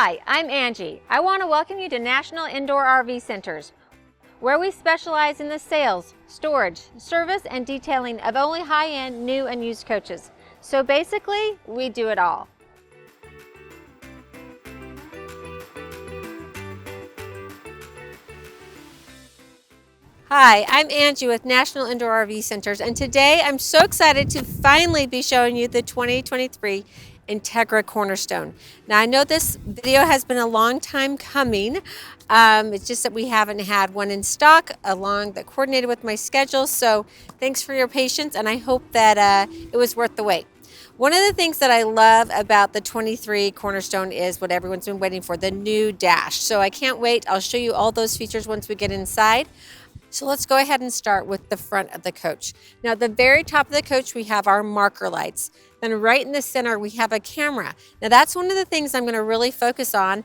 Hi, I'm Angie. I want to welcome you to National Indoor RV Centers, where we specialize in the sales, storage, service, and detailing of only high-end new and used coaches. So basically, we do it all. Hi, I'm Angie with National Indoor RV Centers, and today I'm so excited to finally be showing you the 2023 Entegra Cornerstone. Now I know this video has been a long time coming. It's just that we haven't had one in stock that coordinated with my schedule, so thanks for your patience, and I hope that it was worth the wait. One of the things that I love about the 23 Cornerstone is what everyone's been waiting for, the new dash. So I can't wait. I'll show you all those features once we get inside. So let's go ahead and start with the front of the coach. Now at the very top of the coach, we have our marker lights. Then right in the center, we have a camera. Now that's one of the things I'm gonna really focus on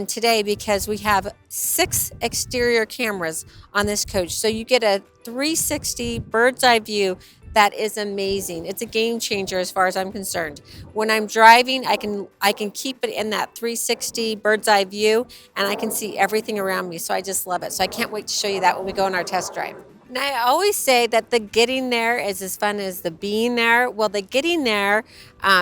today, because we have 6 exterior cameras on this coach. So you get a 360 bird's eye view. That is amazing. It's a game changer as far as I'm concerned. When I'm driving, I can keep it in that 360 bird's eye view, and I can see everything around me. So I just love it. So I can't wait to show you that when we go on our test drive. And I always say that the getting there is as fun as the being there. Well, the getting there,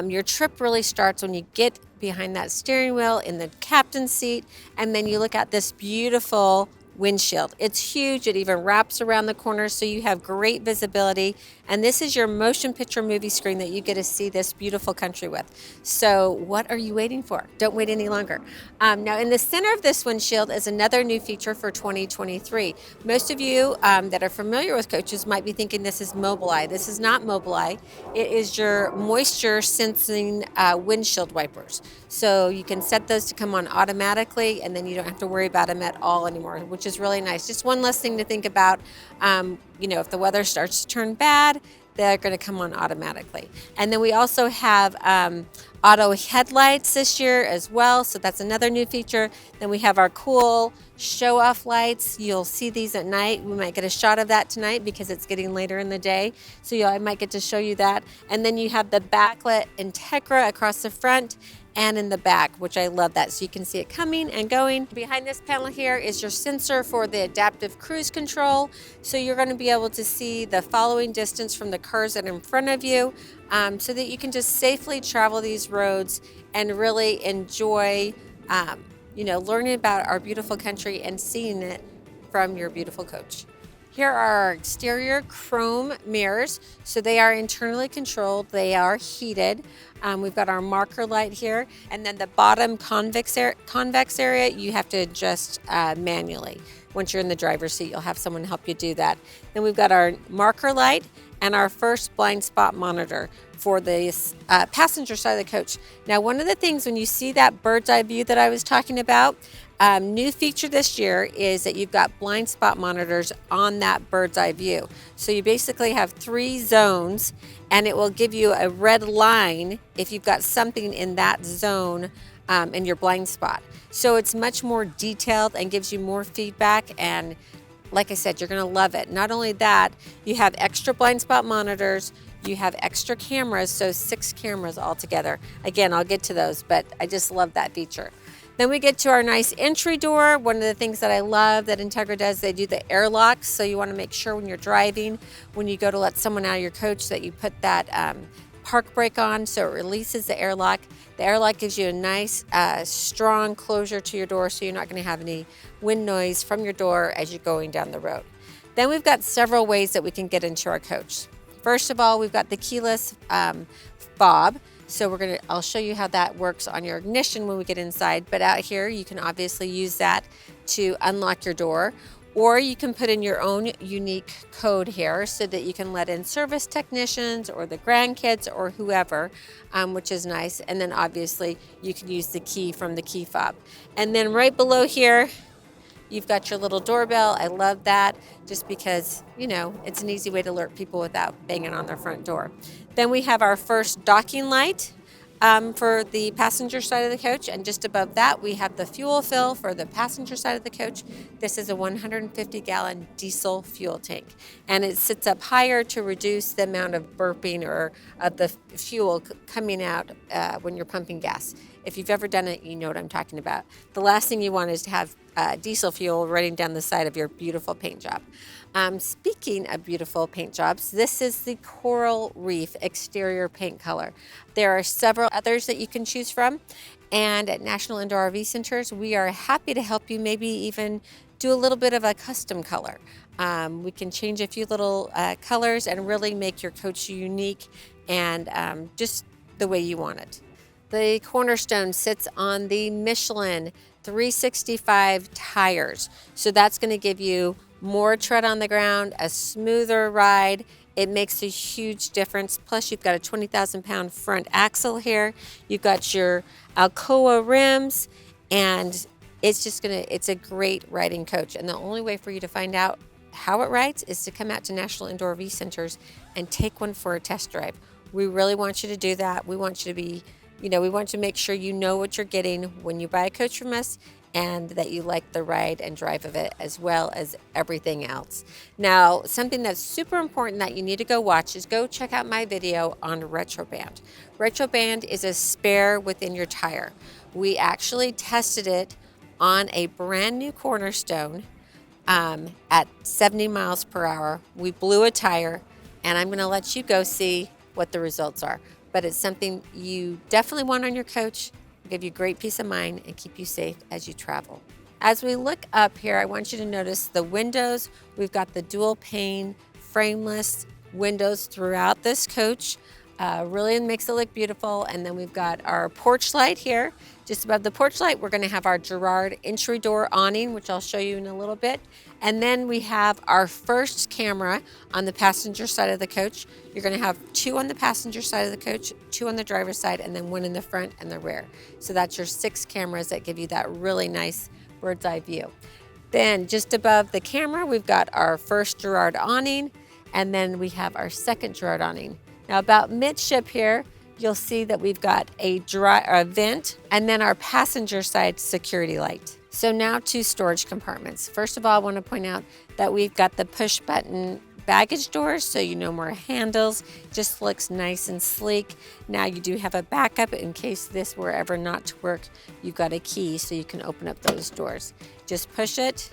your trip really starts when you get behind that steering wheel in the captain's seat, and then you look at this beautiful windshield. It's huge. It even wraps around the corner, so you have great visibility. And this is your motion picture movie screen that you get to see this beautiful country with. So what are you waiting for? Don't wait any longer. Now in the center of this windshield is another new feature for 2023. Most of you that are familiar with coaches might be thinking this is Mobileye. This is not Mobileye. It is your moisture sensing windshield wipers. So you can set those to come on automatically, and then you don't have to worry about them at all anymore, which is really nice. Just one less thing to think about. If the weather starts to turn bad, they're going to come on automatically. And then we also have auto headlights this year as well, so that's another new feature. Then we have our cool show-off lights. You'll see these at night. We might get a shot of that tonight because it's getting later in the day, so I might get to show you that. And then you have the backlit Entegra across the front and in the back, which I love that, so you can see it coming and going. Behind this panel here is your sensor for the adaptive cruise control, so you're going to be able to see the following distance from the cars that are in front of you, so that you can just safely travel these roads and really enjoy learning about our beautiful country and seeing it from your beautiful coach. Here are our exterior chrome mirrors. So they are internally controlled. They are heated. We've got our marker light here. And then the bottom convex area, you have to adjust manually. Once you're in the driver's seat, you'll have someone help you do that. Then we've got our marker light and our first blind spot monitor for the passenger side of the coach. Now, one of the things when you see that bird's eye view that I was talking about, new feature this year is that you've got blind spot monitors on that bird's eye view. So you basically have 3 zones, and it will give you a red line if you've got something in that zone in your blind spot. So it's much more detailed and gives you more feedback, and like I said, you're going to love it. Not only that, you have extra blind spot monitors, you have extra cameras, so 6 cameras altogether. Again, I'll get to those, but I just love that feature. Then we get to our nice entry door. One of the things that I love that Entegra does, they do the airlocks. So you want to make sure when you're driving, when you go to let someone out of your coach, that you put that park brake on so it releases the airlock. The airlock gives you a nice, strong closure to your door, so you're not going to have any wind noise from your door as you're going down the road. Then we've got several ways that we can get into our coach. First of all, we've got the keyless fob. So I'll show you how that works on your ignition when we get inside. But out here, you can obviously use that to unlock your door, or you can put in your own unique code here so that you can let in service technicians or the grandkids or whoever, which is nice. And then obviously you can use the key from the key fob. And then right below here, you've got your little doorbell. I love that, just because, it's an easy way to alert people without banging on their front door. Then we have our first docking light for the passenger side of the coach, and just above that we have the fuel fill for the passenger side of the coach. This is a 150-gallon diesel fuel tank, and it sits up higher to reduce the amount of burping or of the fuel coming out when you're pumping gas. If you've ever done it, you know what I'm talking about. The last thing you want is to have diesel fuel running down the side of your beautiful paint job. Speaking of beautiful paint jobs, this is the Coral Reef exterior paint color. There are several others that you can choose from, and at National Indoor RV Centers, we are happy to help you maybe even do a little bit of a custom color. We can change a few little colors and really make your coach unique and just the way you want it. The Cornerstone sits on the Michelin 365 tires. So that's going to give you more tread on the ground, a smoother ride. It makes a huge difference. Plus you've got a 20,000 pound front axle here. You've got your Alcoa rims, and it's a great riding coach. And the only way for you to find out how it rides is to come out to National Indoor RV Centers and take one for a test drive. We really want you to do that. We want you to be, we want to make sure you know what you're getting when you buy a coach from us, and that you like the ride and drive of it as well as everything else. Now, something that's super important that you need to go watch is go check out my video on Retroband. Retroband is a spare within your tire. We actually tested it on a brand new Cornerstone at 70 miles per hour. We blew a tire, and I'm gonna let you go see what the results are. But it's something you definitely want on your coach, give you great peace of mind, and keep you safe as you travel. As we look up here, I want you to notice the windows. We've got the dual pane, frameless windows throughout this coach. Really makes it look beautiful. And then we've got our porch light here. Just above the porch light, we're gonna have our Girard entry door awning, which I'll show you in a little bit. And then we have our first camera on the passenger side of the coach. You're gonna have 2 on the passenger side of the coach, 2 on the driver's side, and then 1 in the front and the rear. So that's your 6 cameras that give you that really nice bird's eye view. Then just above the camera, we've got our first Girard awning, and then we have our second Girard awning. Now about midship here, you'll see that we've got a vent, and then our passenger side security light. So now 2 storage compartments. First of all, I want to point out that we've got the push button baggage doors, so more handles. Just looks nice and sleek. Now you do have a backup in case this were ever not to work. You've got a key so you can open up those doors. Just push it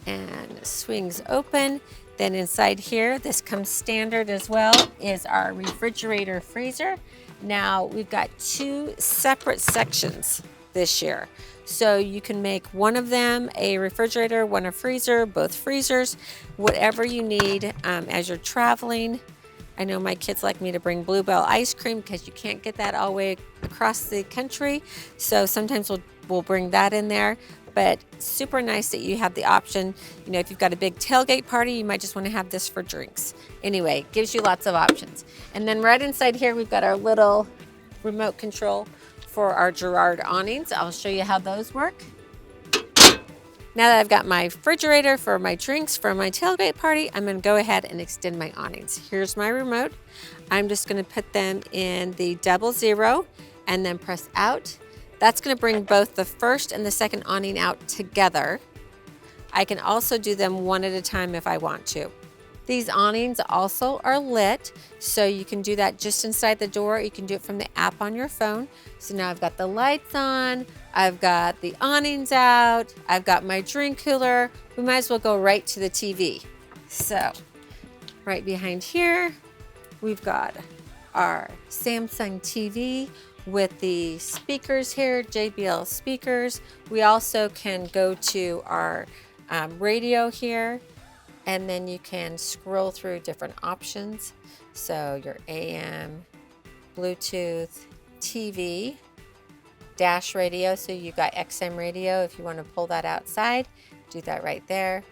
and it swings open. Then inside here, this comes standard as well, is our refrigerator freezer. Now we've got 2 separate sections this year. So you can make one of them a refrigerator, one a freezer, both freezers, whatever you need as you're traveling. I know my kids like me to bring Bluebell ice cream because you can't get that all the way across the country. So sometimes we'll bring that in there. But super nice that you have the option. If you've got a big tailgate party, you might just want to have this for drinks. Anyway, gives you lots of options. And then right inside here, we've got our little remote control for our Girard awnings. I'll show you how those work. Now that I've got my refrigerator for my drinks for my tailgate party, I'm going to go ahead and extend my awnings. Here's my remote. I'm just going to put them in the 00 and then press out. That's going to bring both the first and the second awning out together. I can also do them one at a time if I want to. These awnings also are lit, so you can do that just inside the door. You can do it from the app on your phone. So now I've got the lights on, I've got the awnings out, I've got my drink cooler. We might as well go right to the TV. So right behind here, we've got our Samsung TV with the speakers here, JBL speakers. We also can go to our radio here, and then you can scroll through different options. So your AM, Bluetooth, TV, dash radio. So you got XM radio. If you want to pull that outside, do that right there.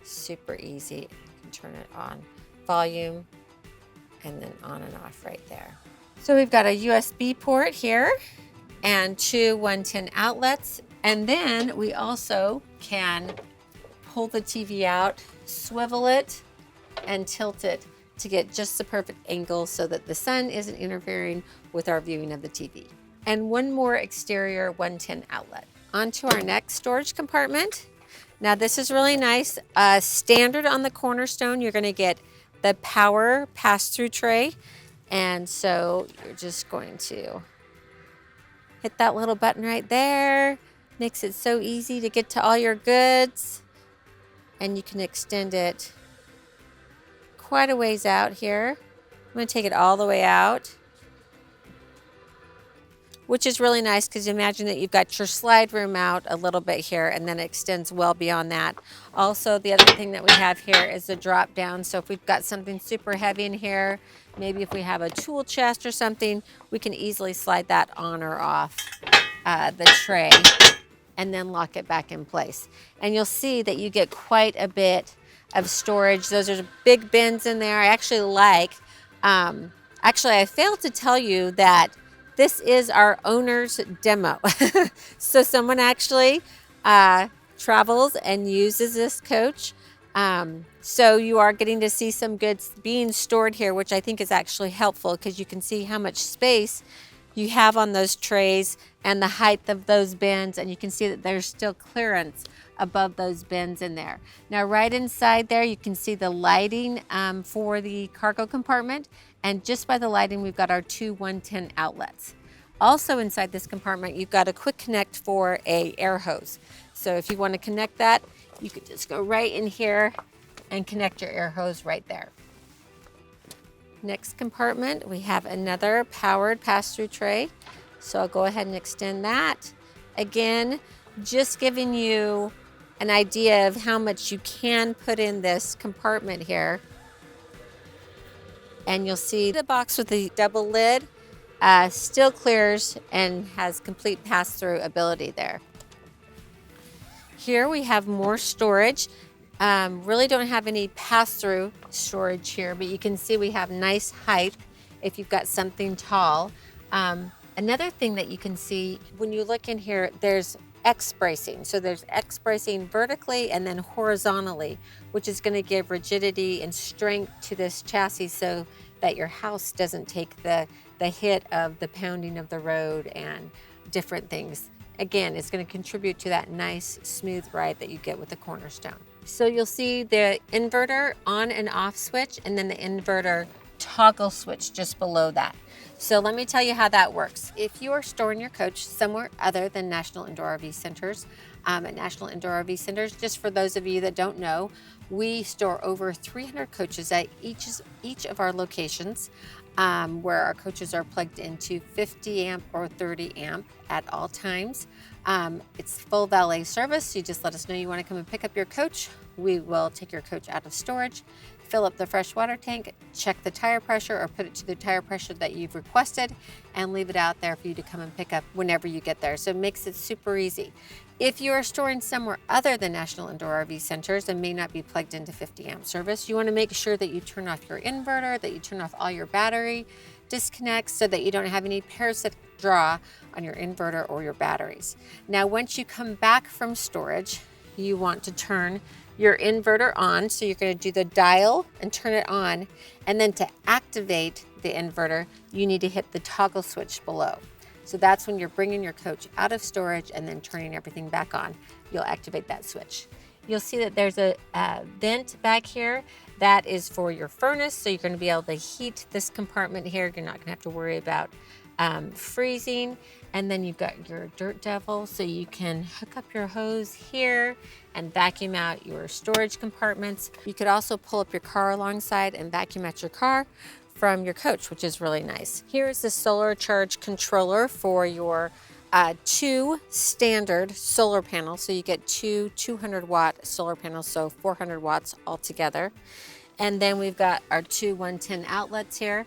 Super easy. You can turn it on, volume, and then on and off right there. So we've got a USB port here and 2 110 outlets. And then we also can pull the TV out, swivel it, and tilt it to get just the perfect angle so that the sun isn't interfering with our viewing of the TV. And one more exterior 110 outlet. On to our next storage compartment. Now this is really nice. Standard on the Cornerstone, you're gonna get the power pass-through tray. And so you're just going to Hit that little button right there. Makes it so easy to get to all your goods. And you can extend it quite a ways out here. I'm going to take it all the way out, which is really nice because imagine that you've got your slide room out a little bit here and then it extends well beyond that. Also, the other thing that we have here is the drop down. So if we've got something super heavy in here, maybe if we have a tool chest or something, we can easily slide that on or off the tray and then lock it back in place. And you'll see that you get quite a bit of storage. Those are big bins in there. I actually like, actually I failed to tell you that this is our owner's demo. So someone actually travels and uses this coach. So you are getting to see some goods being stored here, which I think is actually helpful because you can see how much space you have on those trays and the height of those bins, and you can see that there's still clearance above those bins in there. Now right inside there you can see the lighting for the cargo compartment, and just by the lighting we've got our two 110 outlets. Also inside this compartment you've got a quick connect for a air hose. So if you want to connect that, you could just go right in here and connect your air hose right there. Next compartment, we have another powered pass-through tray. So I'll go ahead and extend that. Again, just giving you an idea of how much you can put in this compartment here. And you'll see the box with the double lid still clears and has complete pass-through ability there. Here we have more storage. Really don't have any pass-through storage here, but you can see we have nice height if you've got something tall. Another thing that you can see when you look in here, there's X bracing. So there's X bracing vertically and then horizontally, which is going to give rigidity and strength to this chassis so that your house doesn't take the hit of the pounding of the road and different things. Again, it's going to contribute to that nice smooth ride that you get with the Cornerstone. So you'll see the inverter on and off switch, and then the inverter toggle switch just below that. So let me tell you how that works. If you are storing your coach somewhere other than National Indoor RV Centers, at National Indoor RV Centers, just for those of you that don't know, we store over 300 coaches at each of our locations, where our coaches are plugged into 50 amp or 30 amp at all times. It's full valet service. You just let us know you want to come and pick up your coach. We will take your coach out of storage, fill up the fresh water tank, check the tire pressure or put it to the tire pressure that you've requested, and leave it out there for you to come and pick up whenever you get there. So it makes it super easy. If you are storing somewhere other than National Indoor RV Centers and may not be plugged into 50 amp service, you want to make sure that you turn off your inverter, that you turn off all your battery disconnects so that you don't have any parasitic draw on your inverter or your batteries. Now, once you come back from storage, you want to turn your inverter on. So you're going to do the dial and turn it on. And then to activate the inverter, you need to hit the toggle switch below. So that's when you're bringing your coach out of storage and then turning everything back on. You'll activate that switch. You'll see that there's a vent back here. That is for your furnace. So you're going to be able to heat this compartment here. You're not going to have to worry about freezing. And then you've got your dirt devil, so you can hook up your hose here and vacuum out your storage compartments. You could also pull up your car alongside and vacuum out your car from your coach, which is really nice. Here is the solar charge controller for your two standard solar panels. So you get two 200-watt solar panels, so 400 watts altogether. And then we've got our two 110 outlets here.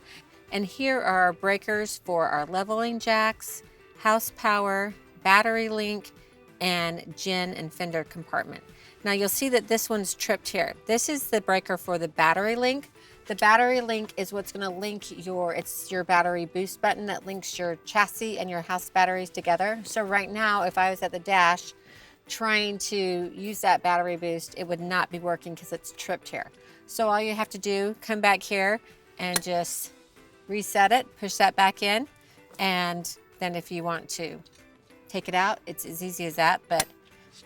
And here are our breakers for our leveling jacks, house power, battery link, and gin and fender compartment. Now you'll see that this one's tripped here. This is the breaker for the battery link. The battery link is what's going to link it's your battery boost button that links your chassis and your house batteries together. So right now, if I was at the dash trying to use that battery boost, it would not be working because it's tripped here. So all you have to do, come back here and just reset it, push that back in, and then if you want to take it out, it's as easy as that, but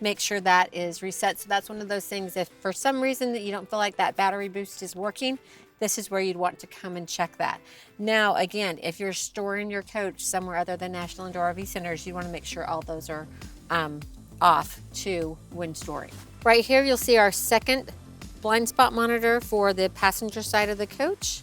make sure that is reset. So that's one of those things, if for some reason that you don't feel like that battery boost is working, this is where you'd want to come and check that. Now, again, if you're storing your coach somewhere other than National Indoor RV Centers, you want to make sure all those are off too when storing. Right here, you'll see our second blind spot monitor for the passenger side of the coach.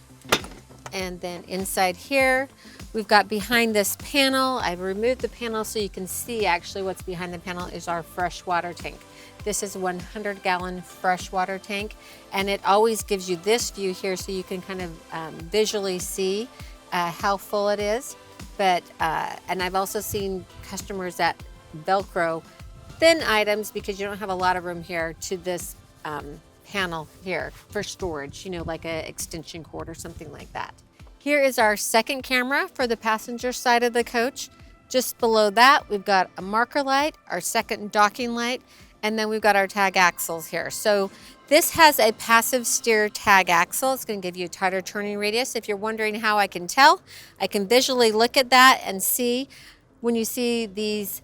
And then inside here, we've got behind this panel, I've removed the panel so you can see actually what's behind the panel is our fresh water tank. This is a 100-gallon freshwater tank, and it always gives you this view here so you can kind of visually see how full it is. But and I've also seen customers that Velcro thin items because you don't have a lot of room here to this panel here for storage, you know, like an extension cord or something like that. Here is our second camera for the passenger side of the coach. Just below that, we've got a marker light, our second docking light, and then we've got our tag axles here. So this has a passive steer tag axle. It's going to give you a tighter turning radius. If you're wondering how I can tell, I can visually look at that and see when you see these,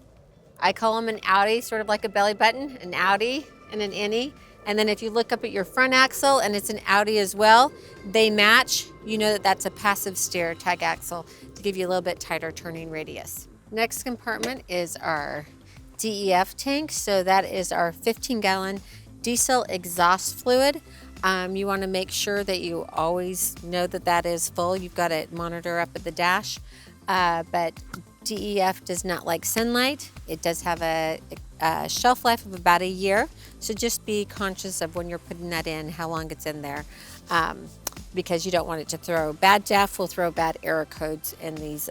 I call them an outie, sort of like a belly button, an outie and an innie. And then if you look up at your front axle and it's an outie as well, they match. You know that that's a passive steer tag axle to give you a little bit tighter turning radius. Next compartment is our DEF tank. So that is our 15-gallon diesel exhaust fluid. You want to make sure that you always know that that is full. You've got it monitor up at the dash, but DEF does not like sunlight. It does have a shelf life of about a year. So just be conscious of when you're putting that in, how long it's in there, because you don't want it to throw. Bad DEF will throw bad error codes in these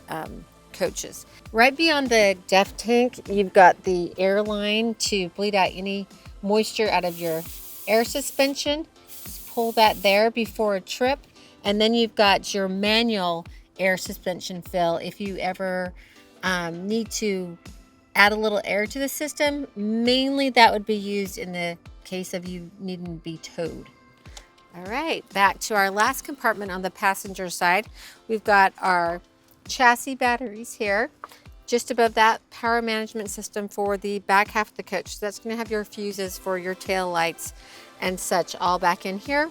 coaches. Right beyond the DEF tank, you've got the air line to bleed out any moisture out of your air suspension. Just pull that there before a trip. And then you've got your manual air suspension fill. If you ever need to add a little air to the system, mainly that would be used in the case of you needing to be towed. All right, back to our last compartment on the passenger side. We've got our chassis batteries here. Just above that, power management system for the back half of the coach. So that's going to have your fuses for your tail lights and such all back in here.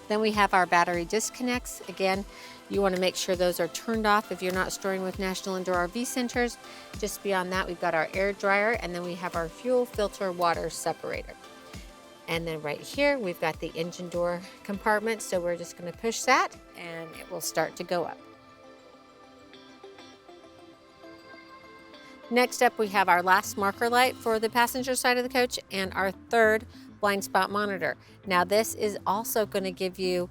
Then we have our battery disconnects. Again, you want to make sure those are turned off if you're not storing with National Indoor RV Centers. Just beyond that, we've got our air dryer, and then we have our fuel filter water separator. And then right here, we've got the engine door compartment. So we're just going to push that and it will start to go up. Next up, we have our last marker light for the passenger side of the coach and our third blind spot monitor. Now this is also going to give you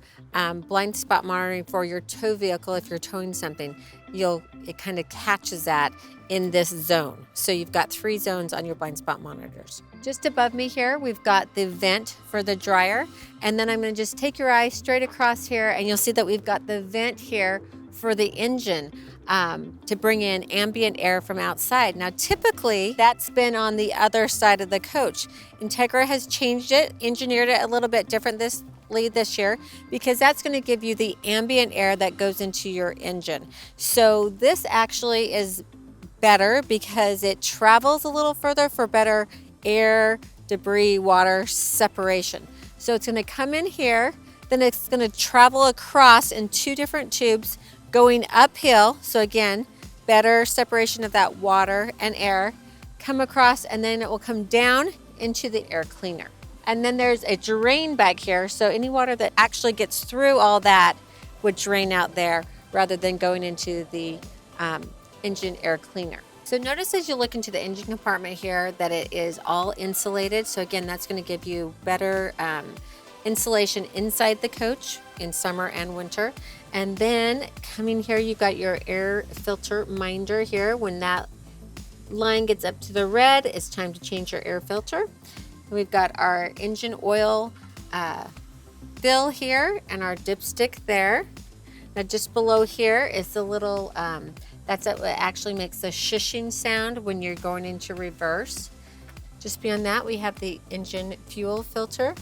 blind spot monitoring for your tow vehicle. If you're towing something, it kind of catches that in this zone. So you've got 3 zones on your blind spot monitors. Just above me here, we've got the vent for the dryer. And then I'm going to just take your eye straight across here and you'll see that we've got the vent here for the engine. To bring in ambient air from outside. Now typically that's been on the other side of the coach. Entegra has changed it, engineered it a little bit differently this year because that's going to give you the ambient air that goes into your engine. So this actually is better because it travels a little further for better air, debris, water separation. So it's going to come in here, then it's going to travel across in 2 different tubes going uphill. So again, better separation of that water and air, come across, and then it will come down into the air cleaner. And then there's a drain back here. So any water that actually gets through all that would drain out there rather than going into the engine air cleaner. So notice as you look into the engine compartment here that it is all insulated. So again, that's going to give you better insulation inside the coach in summer and winter. And then coming here, you've got your air filter minder here. When that line gets up to the red, it's time to change your air filter. We've got our engine oil fill here and our dipstick there. Now just below here is the little, that's what actually makes the shushing sound when you're going into reverse. Just beyond that, we have the engine fuel filter.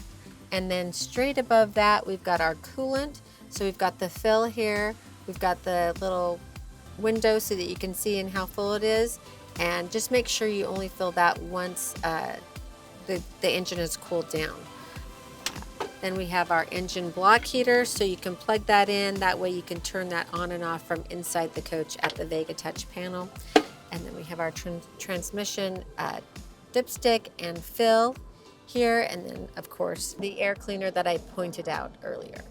And then straight above that, we've got our coolant. So we've got the fill here. We've got the little window so that you can see in how full it is. And just make sure you only fill that once the engine is cooled down. Then we have our engine block heater, so you can plug that in. That way you can turn that on and off from inside the coach at the Vega Touch panel. And then we have our transmission dipstick and fill here, and then of course the air cleaner that I pointed out earlier.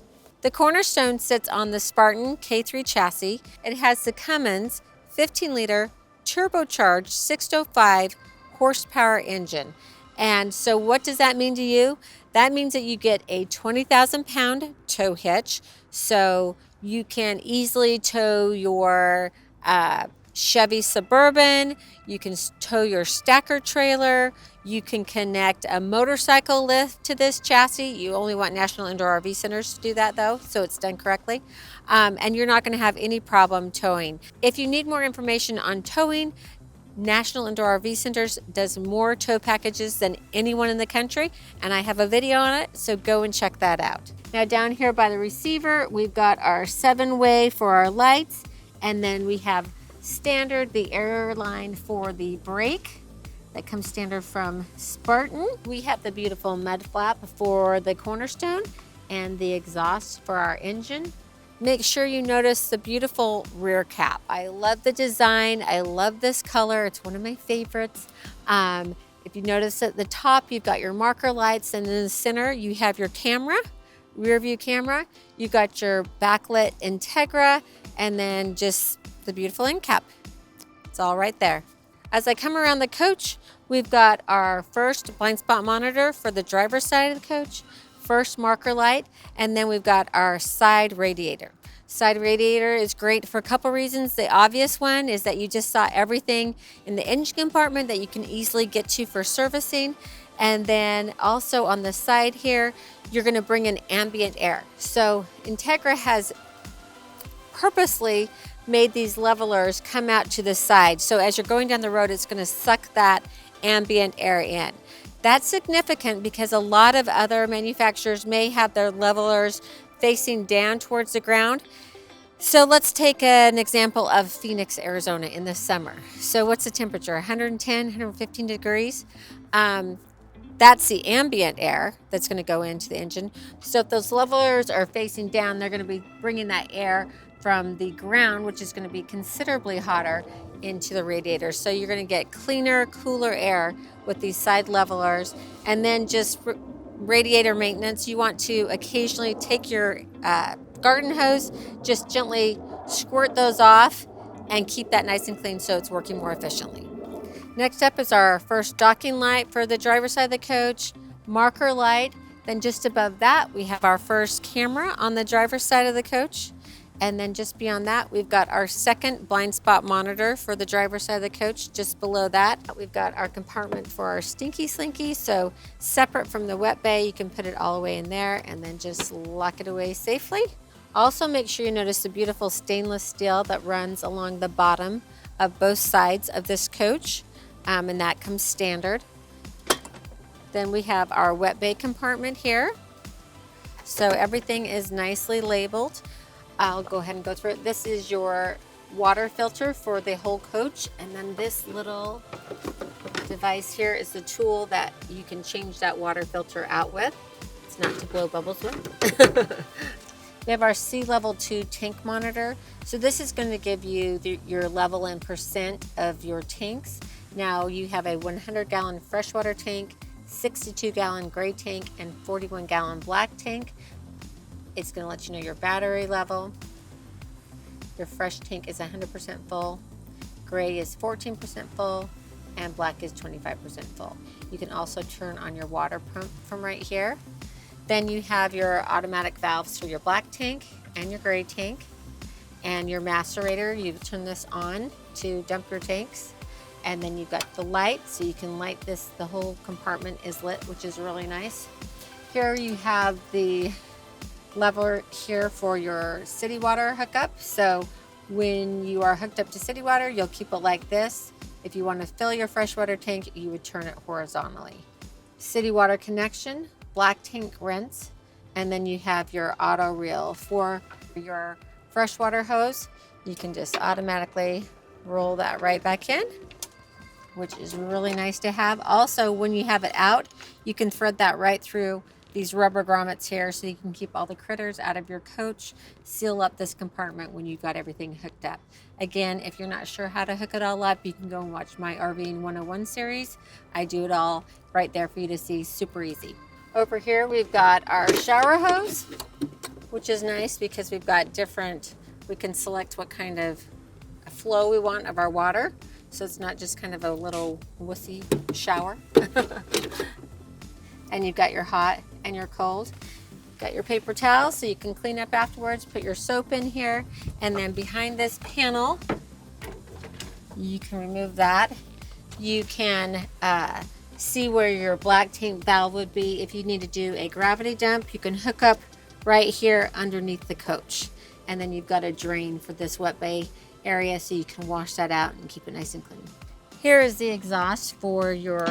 The Cornerstone sits on the Spartan K3 chassis. It has the Cummins 15-liter turbocharged 605 horsepower engine. And so what does that mean to you? That means that you get a 20,000-pound tow hitch, so you can easily tow your Chevy Suburban, you can tow your stacker trailer, you can connect a motorcycle lift to this chassis. You only want National Indoor RV Centers to do that though, so it's done correctly. And you're not going to have any problem towing. If you need more information on towing, National Indoor RV Centers does more tow packages than anyone in the country, and I have a video on it, so go and check that out. Now down here by the receiver, we've got our 7-way for our lights, and then we have standard, the air line for the brake. That comes standard from Spartan. We have the beautiful mud flap for the Cornerstone and the exhaust for our engine. Make sure you notice the beautiful rear cap. I love the design. I love this color. It's one of my favorites. If you notice at the top, you've got your marker lights, and in the center, you have your camera, rear view camera. You got your backlit Entegra, and then just the beautiful end cap. It's all right there. As I come around the coach, we've got our first blind spot monitor for the driver's side of the coach, first marker light, and then we've got our side radiator. Side radiator is great for a couple reasons. The obvious one is that you just saw everything in the engine compartment that you can easily get to for servicing. And then also on the side here, you're going to bring in ambient air. So Entegra has purposely made these levelers come out to the side. So as you're going down the road, it's going to suck that ambient air in. That's significant because a lot of other manufacturers may have their levelers facing down towards the ground. So let's take an example of Phoenix, Arizona in the summer. So what's the temperature? 110, 115 degrees. That's the ambient air that's going to go into the engine. So if those levelers are facing down, they're going to be bringing that air from the ground, which is going to be considerably hotter, into the radiator. So you're going to get cleaner, cooler air with these side levelers. And then just radiator maintenance, you want to occasionally take your garden hose, just gently squirt those off and keep that nice and clean so it's working more efficiently. Next up is our first docking light for the driver's side of the coach, marker light. Then just above that, we have our first camera on the driver's side of the coach. And then just beyond that, we've got our second blind spot monitor for the driver's side of the coach. Just below that, we've got our compartment for our stinky slinky. So separate from the wet bay, you can put it all the way in there and then just lock it away safely. Also make sure you notice the beautiful stainless steel that runs along the bottom of both sides of this coach. And that comes standard. Then we have our wet bay compartment here. So everything is nicely labeled. I'll go ahead and go through it. This is your water filter for the whole coach, and then this little device here is the tool that you can change that water filter out with. It's not to blow bubbles with. We have our sea level 2 tank monitor. So this is going to give you your level and percent of your tanks. Now you have a 100-gallon freshwater tank, 62-gallon gray tank, and 41-gallon black tank. It's going to let you know your battery level. Your fresh tank is 100% full, gray is 14% full, and black is 25% full. You can also turn on your water pump from right here. Then you have your automatic valves for your black tank and your gray tank. And your macerator, you turn this on to dump your tanks. And then you've got the light, so you can light this, the whole compartment is lit, which is really nice. Here you have the lever here for your city water hookup. So when you are hooked up to city water, you'll keep it like this. If you want to fill your freshwater tank, you would turn it horizontally. City water connection, black tank rinse, and then you have your auto reel for your freshwater hose. You can just automatically roll that right back in, which is really nice to have. Also, when you have it out, you can thread that right through these rubber grommets here so you can keep all the critters out of your coach, seal up this compartment when you've got everything hooked up. Again, if you're not sure how to hook it all up, you can go and watch my RVing 101 series. I do it all right there for you to see, super easy. Over here we've got our shower hose, which is nice because we've got different, we can select what kind of flow we want of our water. So it's not just kind of a little wussy shower. And you've got your hot and your cold. Got your paper towel so you can clean up afterwards, put your soap in here, and then behind this panel, you can remove that. You can see where your black tank valve would be. If you need to do a gravity dump, you can hook up right here underneath the coach. And then you've got a drain for this wet bay area so you can wash that out and keep it nice and clean. Here is the exhaust for your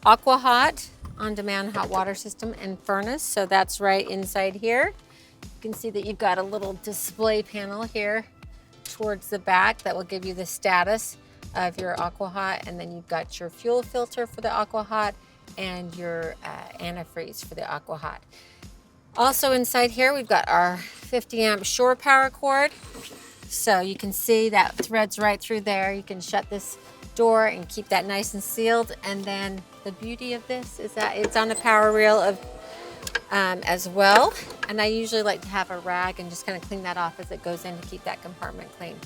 Aqua Hot on-demand hot water system and furnace. So that's right inside here. You can see that you've got a little display panel here towards the back that will give you the status of your Aqua Hot, and then you've got your fuel filter for the Aqua Hot and your antifreeze for the Aqua Hot. Also inside here we've got our 50 amp shore power cord. So you can see that threads right through there. You can shut this door and keep that nice and sealed. And then the beauty of this is that it's on the power reel as well. And I usually like to have a rag and just kind of clean that off as it goes in to keep that compartment clean.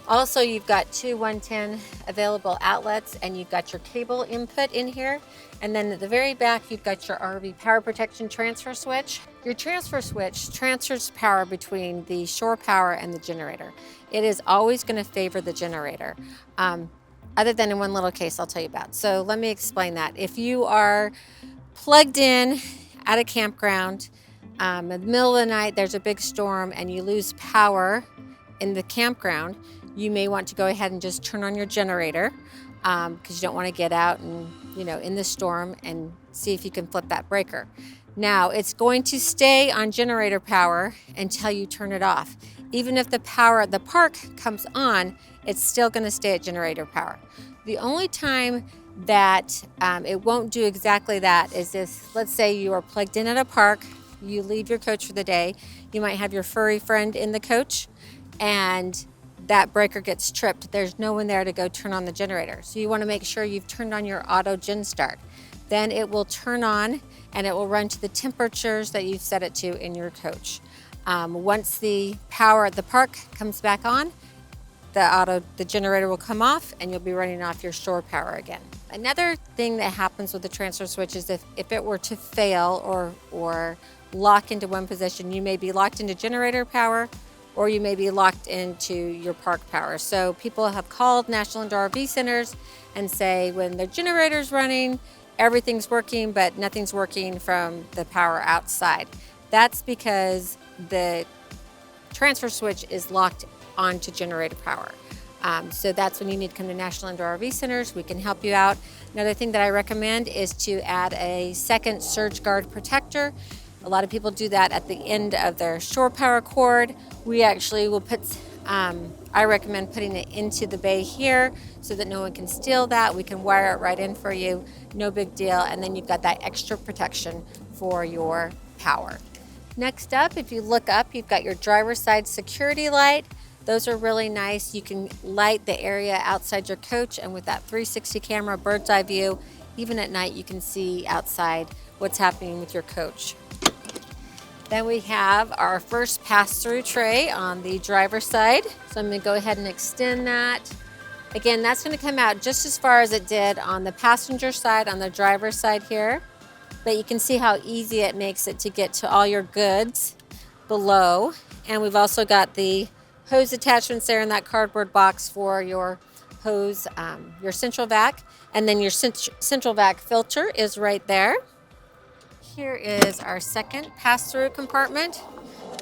Also, you've got two 110 available outlets, and you've got your cable input in here. And then at the very back, you've got your RV power protection transfer switch. Your transfer switch transfers power between the shore power and the generator. It is always going to favor the generator, other than in one little case I'll tell you about. So let me explain that. If you are plugged in at a campground, in the middle of the night, there's a big storm and you lose power in the campground, you may want to go ahead and just turn on your generator because you don't want to get out and, in the storm and see if you can flip that breaker. Now, it's going to stay on generator power until you turn it off. Even if the power at the park comes on, it's still going to stay at generator power. The only time that it won't do exactly that is if, let's say you are plugged in at a park, you leave your coach for the day, you might have your furry friend in the coach, and that breaker gets tripped. There's no one there to go turn on the generator. So you want to make sure you've turned on your auto gen start. Then it will turn on and it will run to the temperatures that you've set it to in your coach. Once the power at the park comes back on, the generator will come off and you'll be running off your shore power again. Another thing that happens with the transfer switch is if it were to fail or lock into one position, you may be locked into generator power, or you may be locked into your park power. So people have called National Indoor RV Centers and say when their generator's running, everything's working, but nothing's working from the power outside. That's because the transfer switch is locked onto generator power. So that's when you need to come to National Indoor RV Centers. We can help you out. Another thing that I recommend is to add a second surge guard protector. A lot of people do that at the end of their shore power cord. We actually will put, I recommend putting it into the bay here so that no one can steal that. We can wire it right in for you, no big deal. And then you've got that extra protection for your power. Next up, if you look up, you've got your driver's side security light. Those are really nice. You can light the area outside your coach, and with that 360 camera bird's eye view, even at night, you can see outside what's happening with your coach. Then we have our first pass-through tray on the driver's side. So I'm going to go ahead and extend that. Again, that's going to come out just as far as it did on the passenger side, on the driver's side here. But you can see how easy it makes it to get to all your goods below. And we've also got the hose attachments there in that cardboard box for your hose, your central vac. And then your central vac filter is right there. Here is our second pass-through compartment.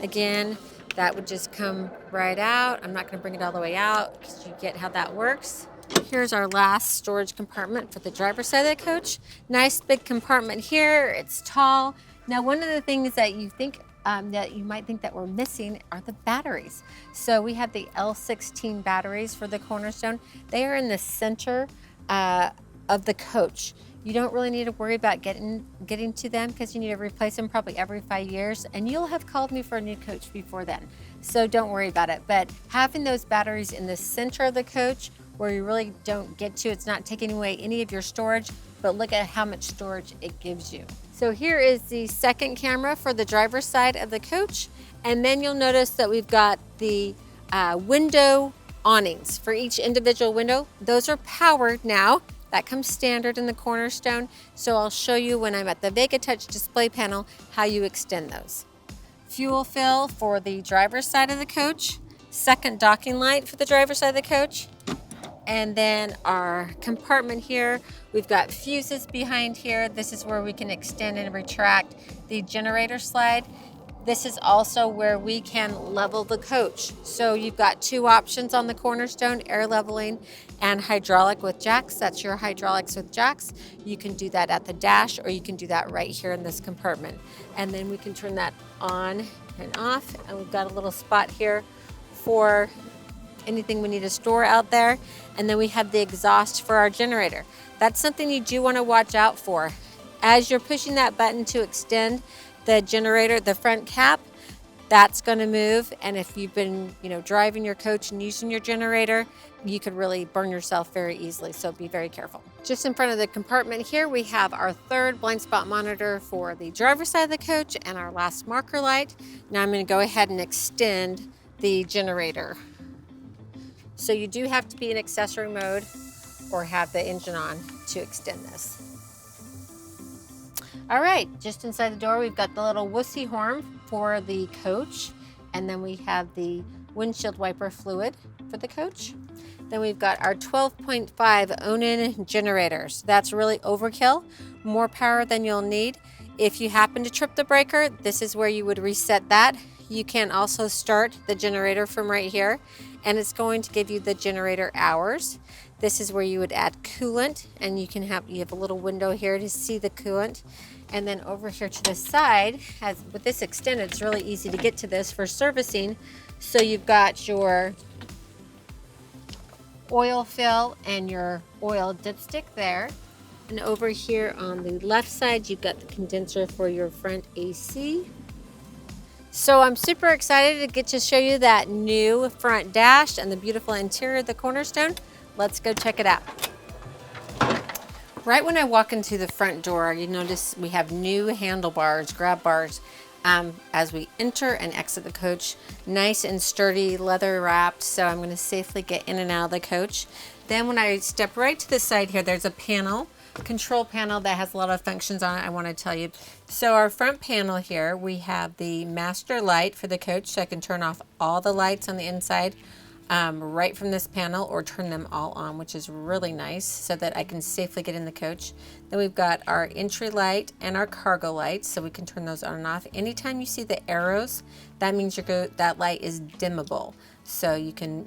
Again, that would just come right out. I'm not going to bring it all the way out because you get how that works. Here's our last storage compartment for the driver's side of the coach. Nice big compartment here. It's tall. Now, one of the things that you think that you might think that we're missing are the batteries. So we have the L16 batteries for the Cornerstone. They are in the center of the coach. You don't really need to worry about getting to them because you need to replace them probably every 5 years, and you'll have called me for a new coach before then. So don't worry about it. But having those batteries in the center of the coach where you really don't get to, it's not taking away any of your storage, but look at how much storage it gives you. So here is the second camera for the driver's side of the coach. And then you'll notice that we've got the window awnings for each individual window. Those are powered now. That comes standard in the Cornerstone. So I'll show you when I'm at the Vega Touch display panel how you extend those. Fuel fill for the driver's side of the coach. Second docking light for the driver's side of the coach. And then our compartment here, we've got fuses behind here. This is where we can extend and retract the generator slide. This is also where we can level the coach. So you've got two options on the Cornerstone, air leveling and hydraulic with jacks. That's your hydraulics with jacks. You can do that at the dash, or you can do that right here in this compartment. And then we can turn that on and off. And we've got a little spot here for anything we need to store out there. And then we have the exhaust for our generator. That's something you do want to watch out for. As you're pushing that button to extend the generator, the front cap, that's going to move. And if you've been, driving your coach and using your generator, you could really burn yourself very easily. So be very careful. Just in front of the compartment here, we have our third blind spot monitor for the driver's side of the coach and our last marker light. Now I'm going to go ahead and extend the generator. So you do have to be in accessory mode or have the engine on to extend this. All right, just inside the door, we've got the little wussy horn for the coach. And then we have the windshield wiper fluid for the coach. Then we've got our 12.5 Awning generators. That's really overkill, more power than you'll need. If you happen to trip the breaker, this is where you would reset that. You can also start the generator from right here, and it's going to give you the generator hours. This is where you would add coolant, and you have a little window here to see the coolant. And then over here to the side, with this extended, it's really easy to get to this for servicing. So you've got your oil fill and your oil dipstick there. And over here on the left side, you've got the condenser for your front AC. So I'm super excited to get to show you that new front dash and the beautiful interior of the Cornerstone. Let's go check it out. Right when I walk into the front door, you notice we have new handlebars, grab bars, as we enter and exit the coach. Nice and sturdy, leather wrapped, so I'm going to safely get in and out of the coach. Then when I step right to the side here, there's a panel, control panel that has a lot of functions on it I want to tell you. So our front panel here, we have the master light for the coach, so I can turn off all the lights on the inside right from this panel, or turn them all on, which is really nice, so that I can safely get in the coach. Then we've got our entry light and our cargo lights, so we can turn those on and off. Anytime you see the arrows, that means that light is dimmable, so you can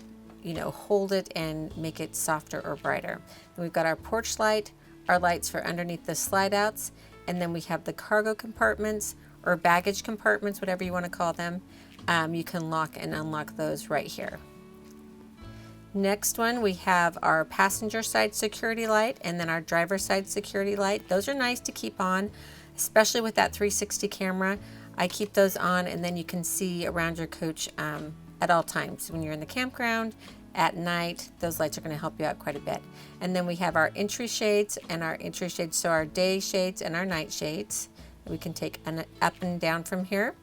hold it and make it softer or brighter. Then we've got our porch light, our lights for underneath the slide outs, and then we have the cargo compartments or baggage compartments, whatever you want to call them. You can lock and unlock those right here. Next one, we have our passenger side security light and then our driver side security light. Those are nice to keep on, especially with that 360 camera. I keep those on, and then you can see around your coach at all times. When you're in the campground, at night, those lights are going to help you out quite a bit. And then we have our entry shades and our entry shades, so our day shades and our night shades. We can take up and down from here.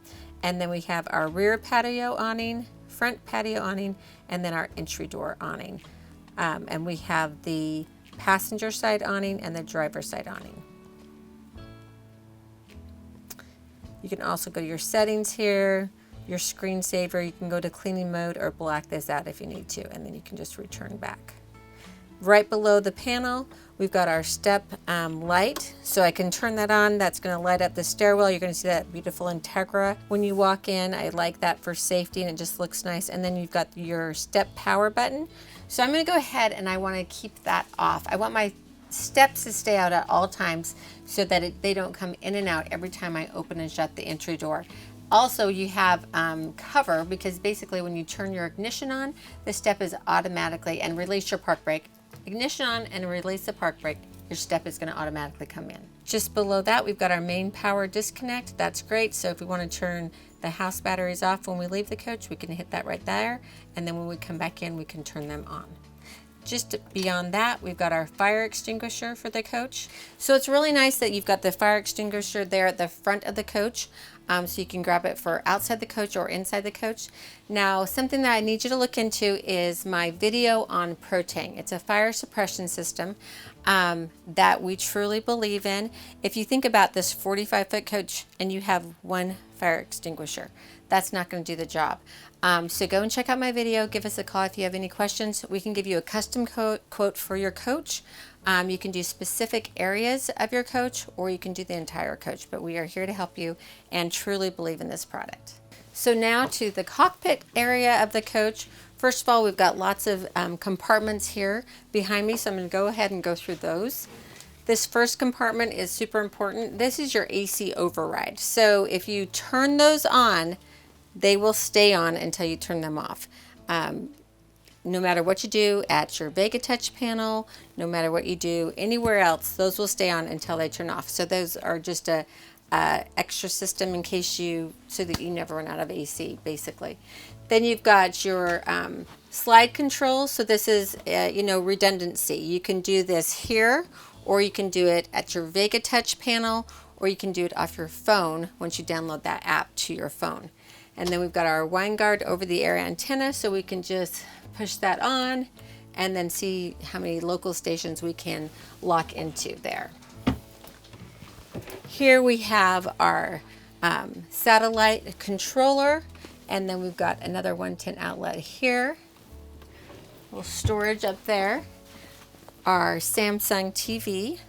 And then we have our rear patio awning, front patio awning, and then our entry door awning. And we have the passenger side awning and the driver side awning. You can also go to your settings here, your screensaver. You can go to cleaning mode or black this out if you need to, and then you can just return back. Right below the panel, we've got our step light, so I can turn that on. That's going to light up the stairwell. You're going to see that beautiful Entegra when you walk in. I like that for safety, and it just looks nice. And then you've got your step power button. So I'm going to go ahead and I want to keep that off. I want my steps to stay out at all times so that they don't come in and out every time I open and shut the entry door. Also, you have cover, because basically when you turn your ignition on, the step is automatically, and release your park brake. Ignition on and release the park brake, your step is going to automatically come in. Just below that, we've got our main power disconnect. That's great. So if we want to turn the house batteries off when we leave the coach, we can hit that right there. And then when we come back in, we can turn them on. Just beyond that, we've got our fire extinguisher for the coach. So it's really nice that you've got the fire extinguisher there at the front of the coach. So you can grab it for outside the coach or inside the coach. Now, something that I need you to look into is my video on Protang. It's a fire suppression system that we truly believe in. If you think about this 45-foot coach and you have one fire extinguisher, that's not going to do the job. So go and check out my video. Give us a call if you have any questions. We can give you a custom quote for your coach. You can do specific areas of your coach, or you can do the entire coach, but we are here to help you and truly believe in this product. So now to the cockpit area of the coach. First of all, we've got lots of compartments here behind me, so I'm going to go ahead and go through those. This first compartment is super important. This is your AC override. So if you turn those on, they will stay on until you turn them off. No matter what you do at your Vega Touch panel, no matter what you do anywhere else, those will stay on until they turn off. So those are just a extra system in case so that you never run out of AC, basically. Then you've got your slide control. So this is, redundancy. You can do this here, or you can do it at your Vega Touch panel, or you can do it off your phone once you download that app to your phone. And then we've got our wind guard over the air antenna, so we can just push that on and then see how many local stations we can lock into there. Here we have our satellite controller, and then we've got another 110 outlet here. A little storage up there. Our Samsung TV.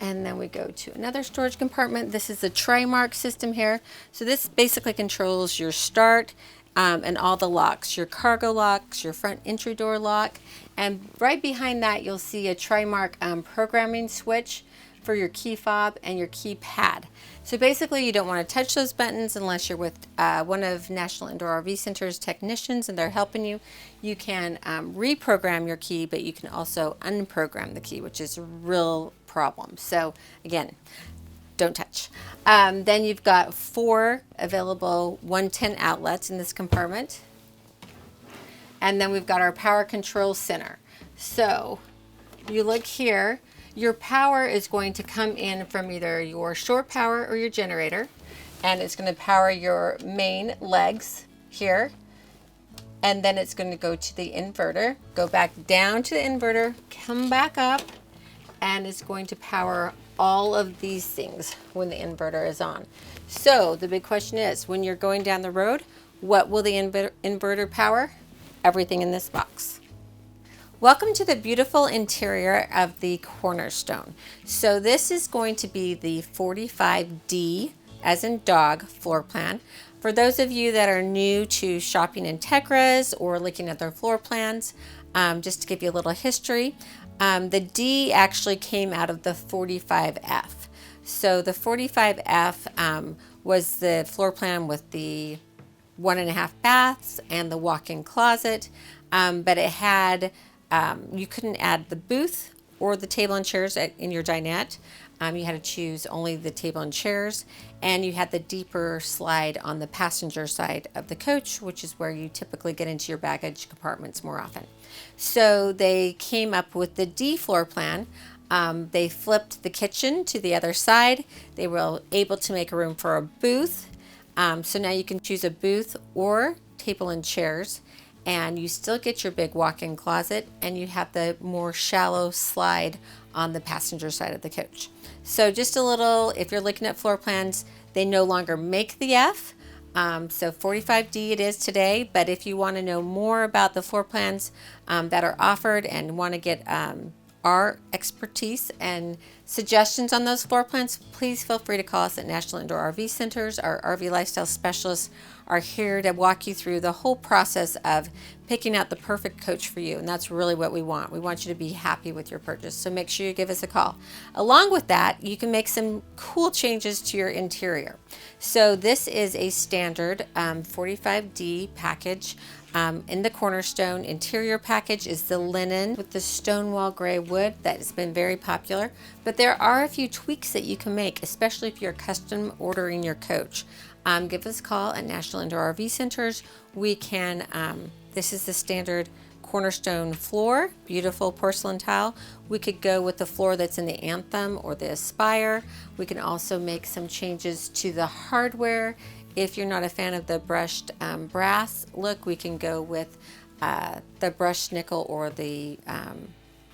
And then we go to another storage compartment. This is the Trimark system here. So this basically controls your start and all the locks, your cargo locks, your front entry door lock. And right behind that, you'll see a Trimark programming switch for your key fob and your keypad. So basically, you don't want to touch those buttons unless you're with one of National Indoor RV Center's technicians and they're helping you. You can reprogram your key, but you can also unprogram the key, which is a real problem. So again, don't touch. Then you've got 4 available 110 outlets in this compartment. And then we've got our power control center. So you look here, your power is going to come in from either your shore power or your generator, and it's going to power your main legs here. And then it's going to go to the inverter, go back down to the inverter, come back up, and it's going to power all of these things when the inverter is on. So the big question is, when you're going down the road, what will the inverter power? Everything in this box. Welcome to the beautiful interior of the Cornerstone. So this is going to be the 45D, as in dog, floor plan. For those of you that are new to shopping Entegras or looking at their floor plans, just to give you a little history, the D actually came out of the 45F. So the 45F was the floor plan with the 1.5 baths and the walk-in closet, but it had, you couldn't add the booth or the table and chairs in your dinette. You had to choose only the table and chairs, and you had the deeper slide on the passenger side of the coach, which is where you typically get into your baggage compartments more often. So they came up with the D floor plan. They flipped the kitchen to the other side. They were able to make a room for a booth. So now you can choose a booth or table and chairs, and you still get your big walk-in closet, and you have the more shallow slide on the passenger side of the coach. So just a little, if you're looking at floor plans, they no longer make the F. So 45D it is today, but if you want to know more about the floor plans that are offered and want to get our expertise and suggestions on those floor plans, please feel free to call us at National Indoor RV Centers. Our RV lifestyle specialists are here to walk you through the whole process of picking out the perfect coach for you. And that's really what we want. We want you to be happy with your purchase. So make sure you give us a call. Along with that, you can make some cool changes to your interior. So this is a standard 45D package. In the Cornerstone interior package is the linen with the stonewall gray wood that has been very popular, but there are a few tweaks that you can make, especially if you're custom ordering your coach. Give us a call at National Indoor RV Centers. We can, this is the standard Cornerstone floor, beautiful porcelain tile. We could go with the floor that's in the Anthem or the Aspire. We can also make some changes to the hardware. If you're not a fan of the brushed brass look, we can go with the brushed nickel or the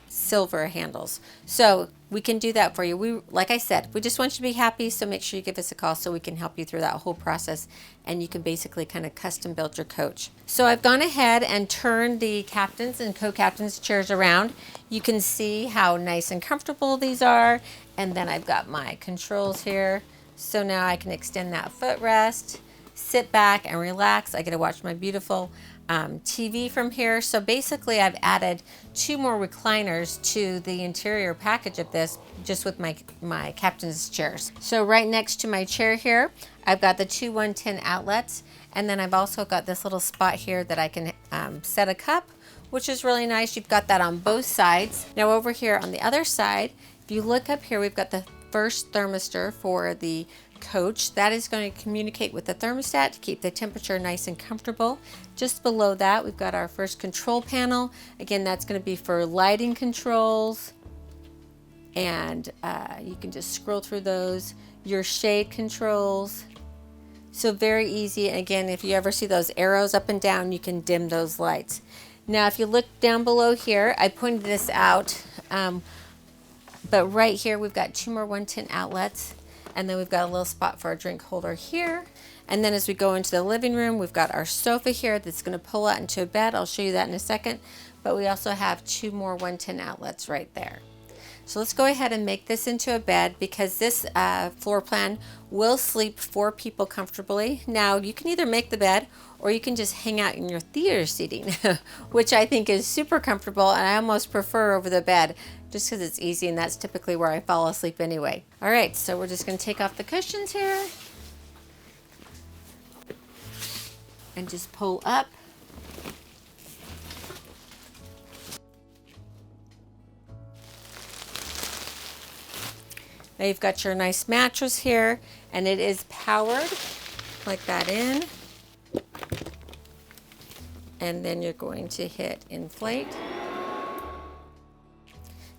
silver handles. So we can do that for you. Like I said, we just want you to be happy, so make sure you give us a call so we can help you through that whole process, and you can basically kind of custom build your coach. So I've gone ahead and turned the captain's and co-captain's chairs around. You can see how nice and comfortable these are, and then I've got my controls here. So now I can extend that footrest, sit back and relax. I get to watch my beautiful TV from here. So basically I've added 2 more recliners to the interior package of this, just with my captain's chairs. So right next to my chair here, I've got the 2 110 outlets, and then I've also got this little spot here that I can set a cup, which is really nice. You've got that on both sides. Now over here on the other side, if you look up here, we've got the first thermistor for the coach. That is going to communicate with the thermostat to keep the temperature nice and comfortable. Just below that, we've got our first control panel. Again, that's going to be for lighting controls, and you can just scroll through those. Your shade controls. So very easy. And again, if you ever see those arrows up and down, you can dim those lights. Now, if you look down below here, I pointed this out, but right here we've got 2 more 110 outlets, and then we've got a little spot for our drink holder here. And then as we go into the living room, we've got our sofa here that's going to pull out into a bed. I'll show you that in a second. But we also have 2 more 110 outlets right there. So let's go ahead and make this into a bed, because this floor plan will sleep 4 people comfortably. Now you can either make the bed, or you can just hang out in your theater seating, which I think is super comfortable, and I almost prefer over the bed, just because it's easy, and that's typically where I fall asleep anyway. All right, so we're just going to take off the cushions here and just pull up. Now you've got your nice mattress here, and it is powered. Plug that in, and then you're going to hit inflate.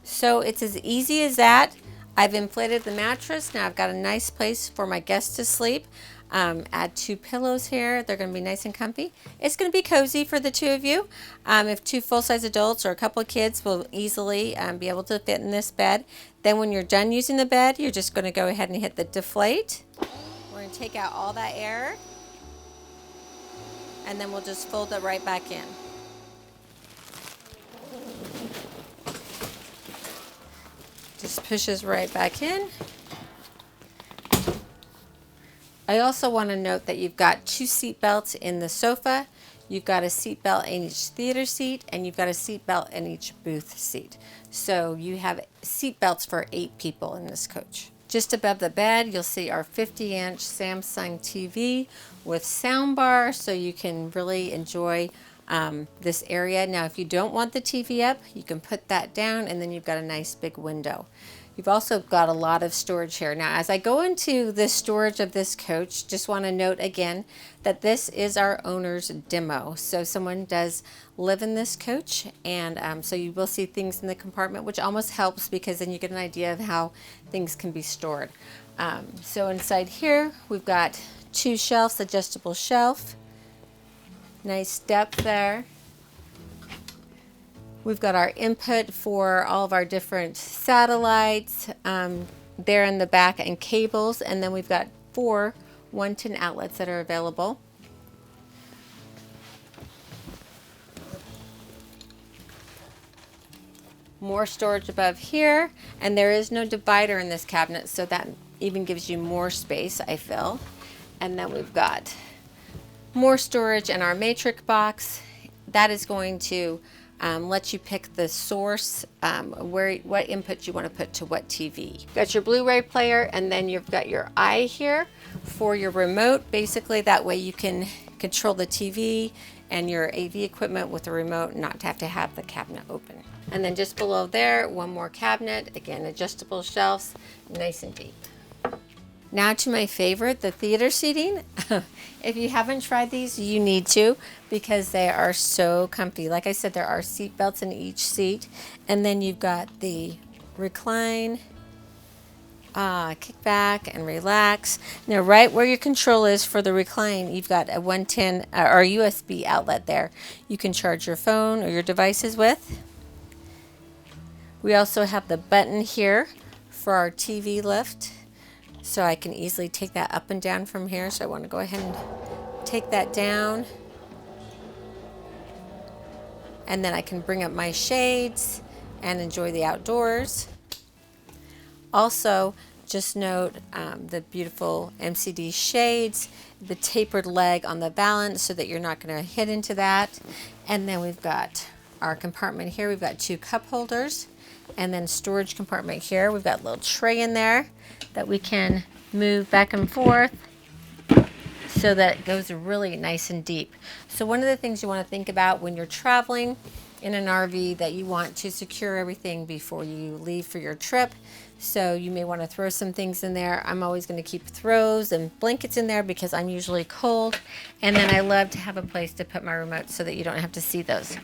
So it's as easy as that. I've inflated the mattress. Now I've got a nice place for my guests to sleep. Add 2 pillows here. They're going to be nice and comfy. It's going to be cozy for the 2 of you. If 2 full-size adults or a couple of kids will easily be able to fit in this bed. Then when you're done using the bed, you're just going to go ahead and hit the deflate. We're going to take out all that air, and then we'll just fold it right back in. Just pushes right back in. I also want to note that you've got 2 seat belts in the sofa. You've got a seat belt in each theater seat, and you've got a seat belt in each booth seat. So you have seat belts for 8 people in this coach. Just above the bed, you'll see our 50-inch Samsung TV with sound bar, so you can really enjoy this area. Now, if you don't want the TV up, you can put that down, and then you've got a nice big window. You've also got a lot of storage here. Now, as I go into the storage of this coach, just want to note again that this is our owner's demo. So someone does live in this coach, and so you will see things in the compartment, which almost helps, because then you get an idea of how things can be stored. So inside here, we've got 2 shelves, adjustable shelf. Nice depth there. We've got our input for all of our different satellites there in the back, and cables, and then we've got 4 110 outlets that are available. More storage above here, and there is no divider in this cabinet, so that even gives you more space, I feel. And then we've got more storage in our matrix box. That is going to let you pick the source, what input you want to put to what TV. You've got your Blu-ray player, and then you've got your eye here for your remote. Basically, that way you can control the TV and your AV equipment with the remote, not to have the cabinet open. And then just below there, one more cabinet. Again, adjustable shelves, nice and deep. Now to my favorite, the theater seating. If you haven't tried these, you need to, because they are so comfy. Like I said, there are seat belts in each seat. And then you've got the recline, kick back and relax. Now right where your control is for the recline, you've got a 110 or USB outlet there. You can charge your phone or your devices with. We also have the button here for our TV lift. So I can easily take that up and down from here. So I want to go ahead and take that down. And then I can bring up my shades and enjoy the outdoors. Also, just note the beautiful MCD shades, the tapered leg on the balance so that you're not going to hit into that. And then we've got our compartment here. We've got 2 cup holders. And then storage compartment here. We've got a little tray in there that we can move back and forth so that it goes really nice and deep. So one of the things you want to think about when you're traveling in an RV, that you want to secure everything before you leave for your trip. So you may want to throw some things in there. I'm always going to keep throws and blankets in there because I'm usually cold. And then I love to have a place to put my remote so that you don't have to see those.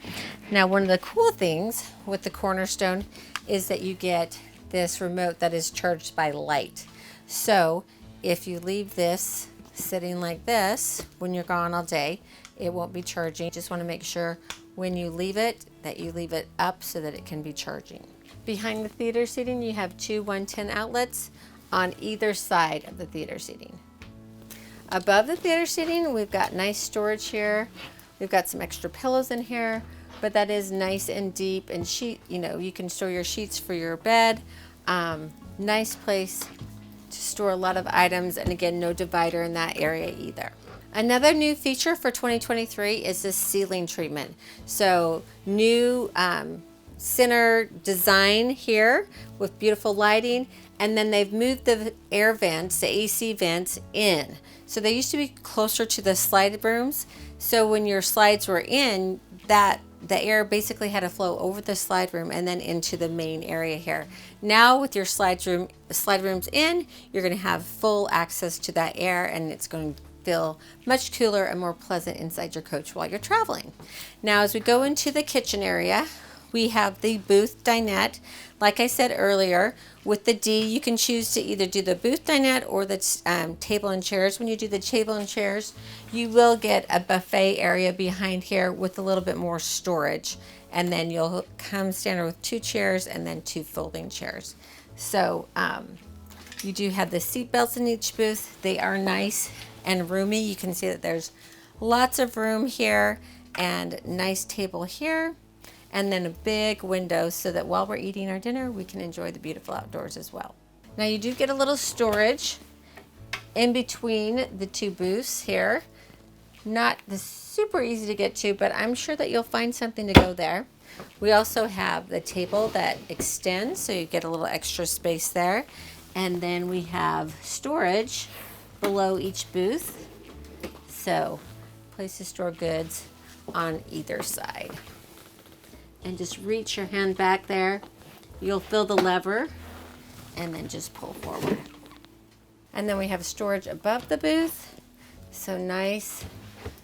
Now, one of the cool things with the Cornerstone is that you get this remote that is charged by light. So if you leave this sitting like this when you're gone all day, it won't be charging. You just want to make sure when you leave it that you leave it up so that it can be charging. Behind the theater seating, you have 2 110 outlets on either side of the theater seating. Above the theater seating, we've got nice storage here. We've got some extra pillows in here, but that is nice and deep, and you can store your sheets for your bed. Nice place to store a lot of items, and again, no divider in that area either. Another new feature for 2023 is this ceiling treatment. So new center design here with beautiful lighting, and then they've moved the air vents, the AC vents, in. So they used to be closer to the slide rooms. So when your slides were in, the air basically had to flow over the slide room and then into the main area here. Now with your slide rooms in, you're going to have full access to that air, and it's going to feel much cooler and more pleasant inside your coach while you're traveling. Now as we go into the kitchen area, we have the booth dinette. Like I said earlier, with the D, you can choose to either do the booth dinette or the table and chairs. When you do the table and chairs, you will get a buffet area behind here with a little bit more storage. And then you'll come standard with 2 chairs and then 2 folding chairs. So you do have the seat belts in each booth. They are nice and roomy. You can see that there's lots of room here and nice table here. And then a big window so that while we're eating our dinner, we can enjoy the beautiful outdoors as well. Now you do get a little storage in between the 2 booths here. Not super easy to get to, but I'm sure that you'll find something to go there. We also have the table that extends, so you get a little extra space there. And then we have storage below each booth. So place to store goods on either side. And just reach your hand back there. You'll feel the lever and then just pull forward. And then we have storage above the booth. So nice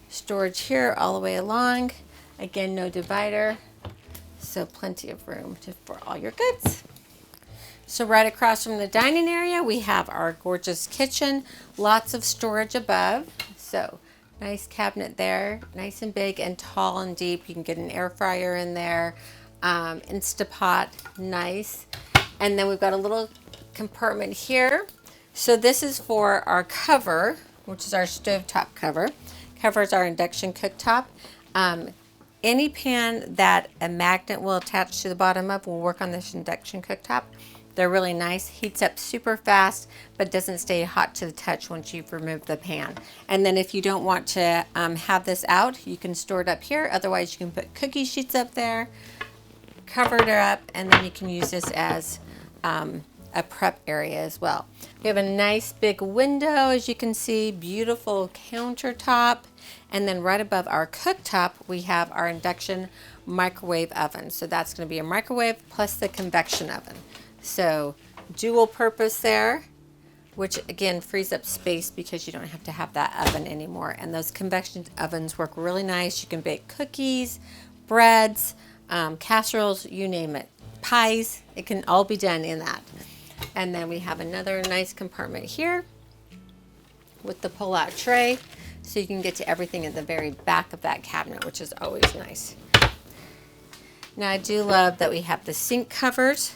storage here all the way along. Again, no divider. So plenty of room for all your goods. So right across from the dining area, we have our gorgeous kitchen. Lots of storage above. So nice cabinet there, nice and big and tall and deep. You can get an air fryer in there, Instapot, nice. And then we've got a little compartment here. So this is for our cover, which is our stovetop cover. Covers our induction cooktop. Any pan that a magnet will attach to the bottom of will work on this induction cooktop. They're really nice, heats up super fast, but doesn't stay hot to the touch once you've removed the pan. And then if you don't want to have this out, you can store it up here. Otherwise, you can put cookie sheets up there, cover it up, and then you can use this as a prep area as well. We have a nice big window, as you can see, beautiful countertop. And then right above our cooktop, we have our induction microwave oven. So that's going to be a microwave plus the convection oven. So dual purpose there, which again frees up space because you don't have to have that oven anymore. And those convection ovens work really nice. You can bake cookies, breads, casseroles, you name it. Pies, it can all be done in that. And then we have another nice compartment here with the pull-out tray. So you can get to everything at the very back of that cabinet, which is always nice. Now I do love that we have the sink covers,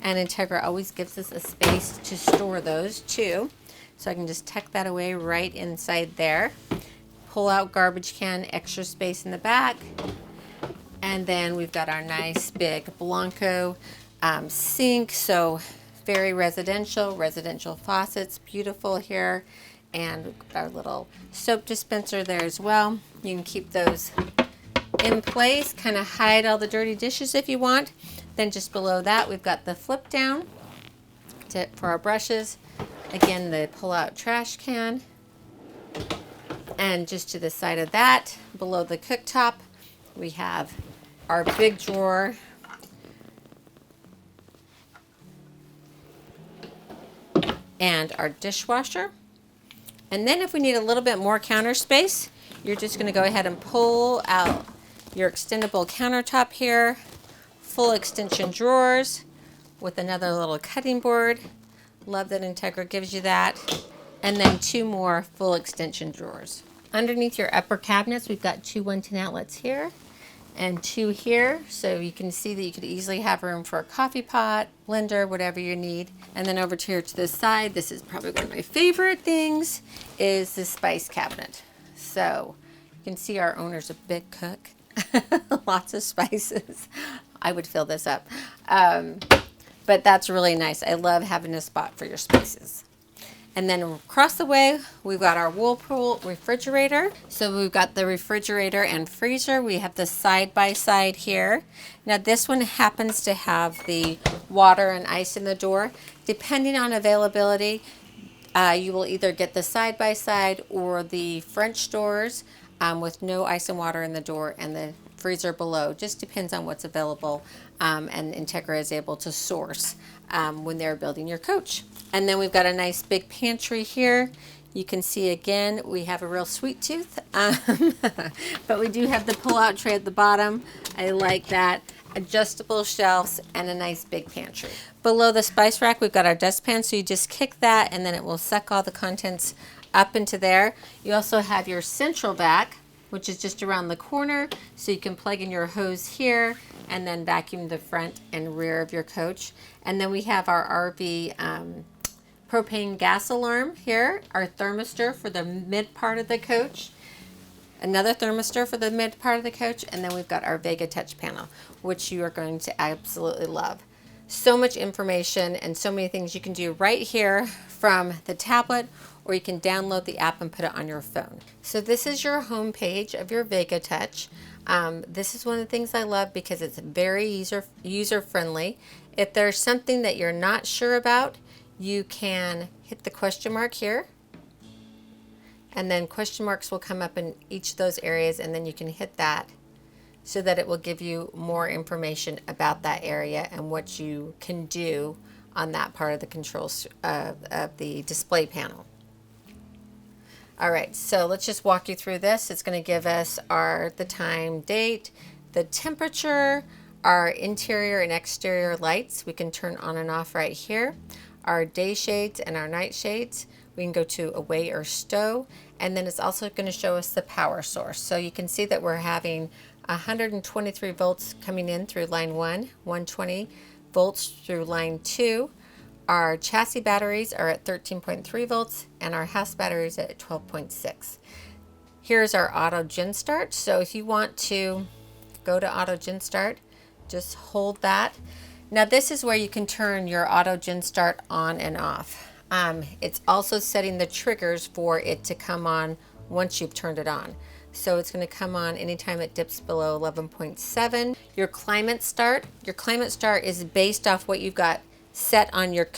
and Entegra always gives us a space to store those too. So I can just tuck that away right inside there. Pull out garbage can, extra space in the back. And then we've got our nice big Blanco sink. So very residential faucets, beautiful here. And we've got our little soap dispenser there as well. You can keep those in place, kind of hide all the dirty dishes if you want. Then just below that, we've got the flip down for our brushes. Again, the pull-out trash can. And just to the side of that, below the cooktop, we have our big drawer. And our dishwasher. And then if we need a little bit more counter space, you're just going to go ahead and pull out your extendable countertop here, full extension drawers with another little cutting board. Love that Entegra gives you that. And then 2 more full extension drawers. Underneath your upper cabinets, we've got 2 110 outlets here and 2 here. So you can see that you could easily have room for a coffee pot, blender, whatever you need. And then over here to the side, this is probably one of my favorite things, is the spice cabinet. So you can see our owner's a big cook. Lots of spices. I would fill this up. But that's really nice. I love having a spot for your spices. And then across the way, we've got our Whirlpool refrigerator. So we've got the refrigerator and freezer. We have the side-by-side here. Now this one happens to have the water and ice in the door. Depending on availability, you will either get the side-by-side or the French doors with no ice and water in the door and the freezer below. Just depends on what's available, and Entegra is able to source when they're building your coach. And then we've got a nice big pantry here. You can see again, we have a real sweet tooth, but we do have the pull-out tray at the bottom. I like that. Adjustable shelves and a nice big pantry. Below the spice rack, we've got our dustpan, so you just kick that and then it will suck all the contents up into there. You also have your central vac, which is just around the corner, so you can plug in your hose here and then vacuum the front and rear of your coach. And then we have our RV propane gas alarm here, our thermistor for the mid part of the coach, another thermistor for the mid part of the coach, and then we've got our Vega touch panel, which you are going to absolutely love. So much information and so many things you can do right here from the tablet, or you can download the app and put it on your phone. So this is your home page of your Vega Touch. This is one of the things I love because it's very user-friendly. If there's something that you're not sure about, you can hit the question mark here, and then question marks will come up in each of those areas, and then you can hit that so that it will give you more information about that area and what you can do on that part of the controls of the display panel. All right, so let's just walk you through this. It's going to give us the time, date, the temperature, our interior and exterior lights. We can turn on and off right here. Our day shades and our night shades. We can go to away or stow, and then it's also going to show us the power source. So you can see that we're having 123 volts coming in through line 1, 120 volts through line 2. Our chassis batteries are at 13.3 volts, and our house batteries at 12.6. Here's our auto gen start. So if you want to go to auto gen start, just hold that. Now this is where you can turn your auto gen start on and off. It's also setting the triggers for it to come on once you've turned it on. So it's going to come on anytime it dips below 11.7. Your climate start is based off what you've got set on your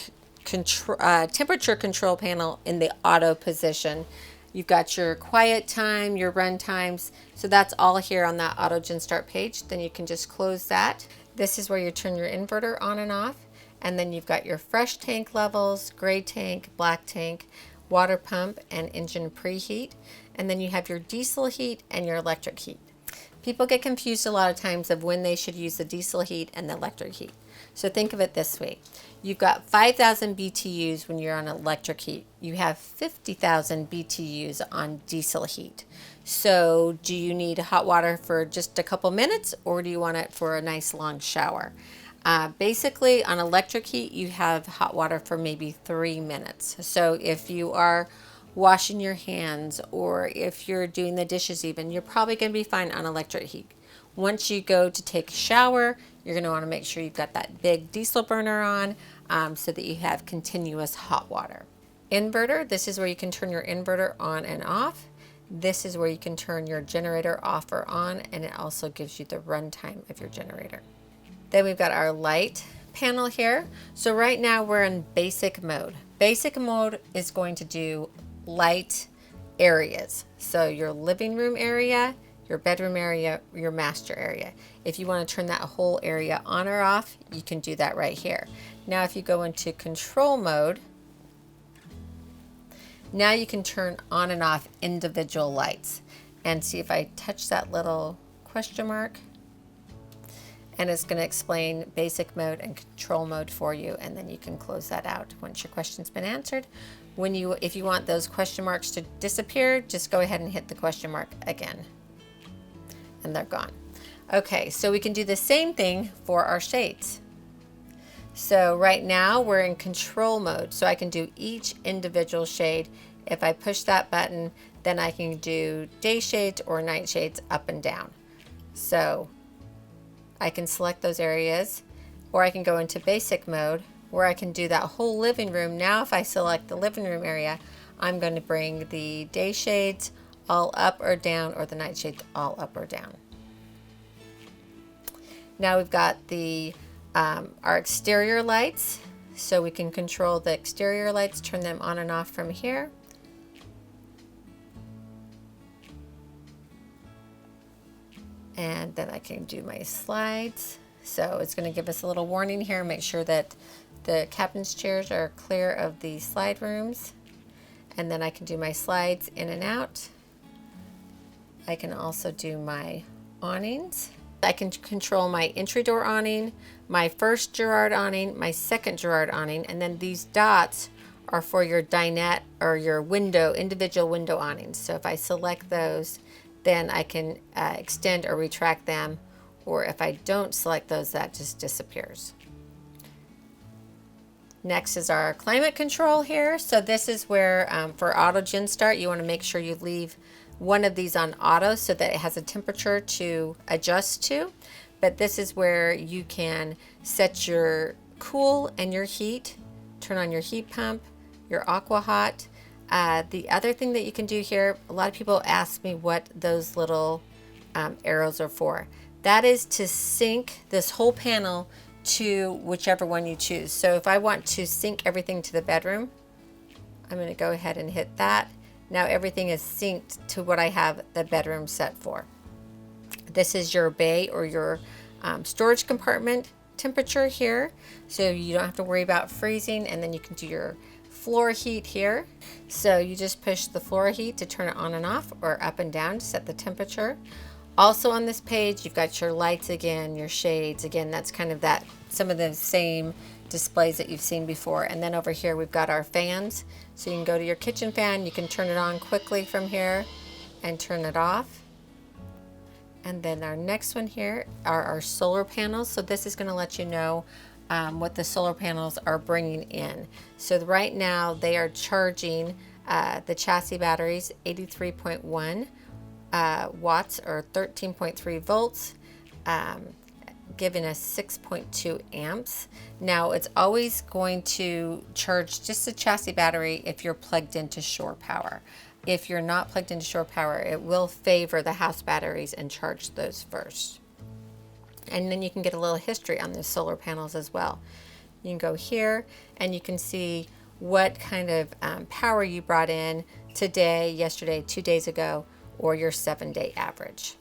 temperature control panel in the auto position. You've got your quiet time, your run times. So that's all here on that auto gen start page. Then you can just close that. This is where you turn your inverter on and off. And then you've got your fresh tank levels, gray tank, black tank, water pump, and engine preheat. And then you have your diesel heat and your electric heat. People get confused a lot of times of when they should use the diesel heat and the electric heat. So think of it this way. You've got 5,000 BTUs when you're on electric heat. You have 50,000 BTUs on diesel heat. So do you need hot water for just a couple minutes, or do you want it for a nice long shower? Basically, on electric heat, you have hot water for maybe 3 minutes. So if you are washing your hands, or if you're doing the dishes even, you're probably going to be fine on electric heat. Once you go to take a shower, you're going to want to make sure you've got that big diesel burner on so that you have continuous hot water. Inverter, this is where you can turn your inverter on and off. This is where you can turn your generator off or on, and it also gives you the runtime of your generator. Then we've got our light panel here. So right now we're in basic mode. Basic mode is going to do light areas. So your living room area, your bedroom area, your master area. If you want to turn that whole area on or off, you can do that right here. Now if you go into control mode, now you can turn on and off individual lights. And see if I touch that little question mark, and it's going to explain basic mode and control mode for you, and then you can close that out once your question's been answered. If you want those question marks to disappear, just go ahead and hit the question mark again, and they're gone. Okay, so we can do the same thing for our shades. So right now we're in control mode, so I can do each individual shade. If I push that button, then I can do day shades or night shades up and down. So I can select those areas, or I can go into basic mode where I can do that whole living room. Now if I select the living room area, I'm going to bring the day shades all up or down, or the night shades all up or down. Now we've got our exterior lights, so we can control the exterior lights, turn them on and off from here. And then I can do my slides. So it's going to give us a little warning here. Make sure that the captain's chairs are clear of the slide rooms. And then I can do my slides in and out. I can also do my awnings. I can control my entry door awning, my first Girard awning, my second Girard awning, and then these dots are for your dinette or your individual window awnings. So if I select those, then I can extend or retract them, or if I don't select those, that just disappears. Next is our climate control here. So this is where for auto gen start, you want to make sure you leave one of these on auto so that it has a temperature to adjust to. But this is where you can set your cool and your heat, turn on your heat pump, your aqua hot. The other thing that you can do here, a lot of people ask me what those little arrows are for. That is to sync this whole panel to whichever one you choose. So if I want to sync everything to the bedroom, I'm going to go ahead and hit that. Now everything is synced to what I have the bedroom set for. This is your bay or your storage compartment temperature here, so you don't have to worry about freezing. And then you can do your floor heat here. So you just push the floor heat to turn it on and off, or up and down to set the temperature. Also on this page, you've got your lights again, your shades again. That's kind of some of the same displays that you've seen before. And then over here we've got our fans. So you can go to your kitchen fan, you can turn it on quickly from here and turn it off. And then our next one here are our solar panels. So this is going to let you know what the solar panels are bringing in. So right now they are charging the chassis batteries 83.1 watts or 13.3 volts. giving us 6.2 amps. Now it's always going to charge just the chassis battery if you're plugged into shore power. If you're not plugged into shore power, it will favor the house batteries and charge those first. And then you can get a little history on the solar panels as well. You can go here and you can see what kind of power you brought in today, yesterday, 2 days ago, or your 7-day average.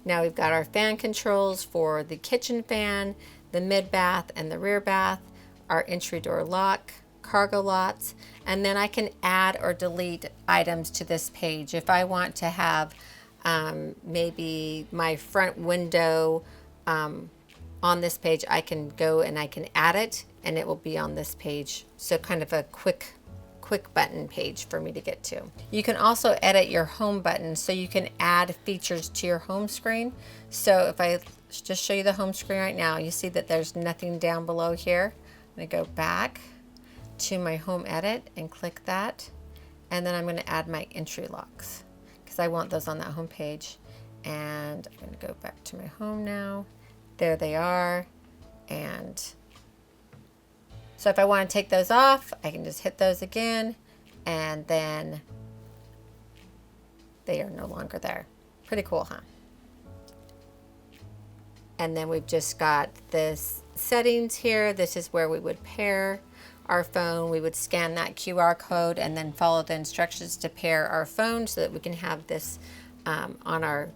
Now we've got our fan controls for the kitchen fan, the mid bath and the rear bath, our entry door lock, cargo lots, and then I can add or delete items to this page. If I want to have maybe my front window on this page, I can go and I can add it and it will be on this page. So kind of a quick button page for me to get to. You can also edit your home button, so you can add features to your home screen. So if I just show you the home screen right now, you see that there's nothing down below here. I'm going to go back to my home edit and click that, and then I'm going to add my entry locks because I want those on that home page. And I'm going to go back to my home now. There they are. And so if I want to take those off, I can just hit those again, and then they are no longer there. Pretty cool, huh? And then we've just got this settings here. This is where we would pair our phone. We would scan that QR code and then follow the instructions to pair our phone so that we can have this on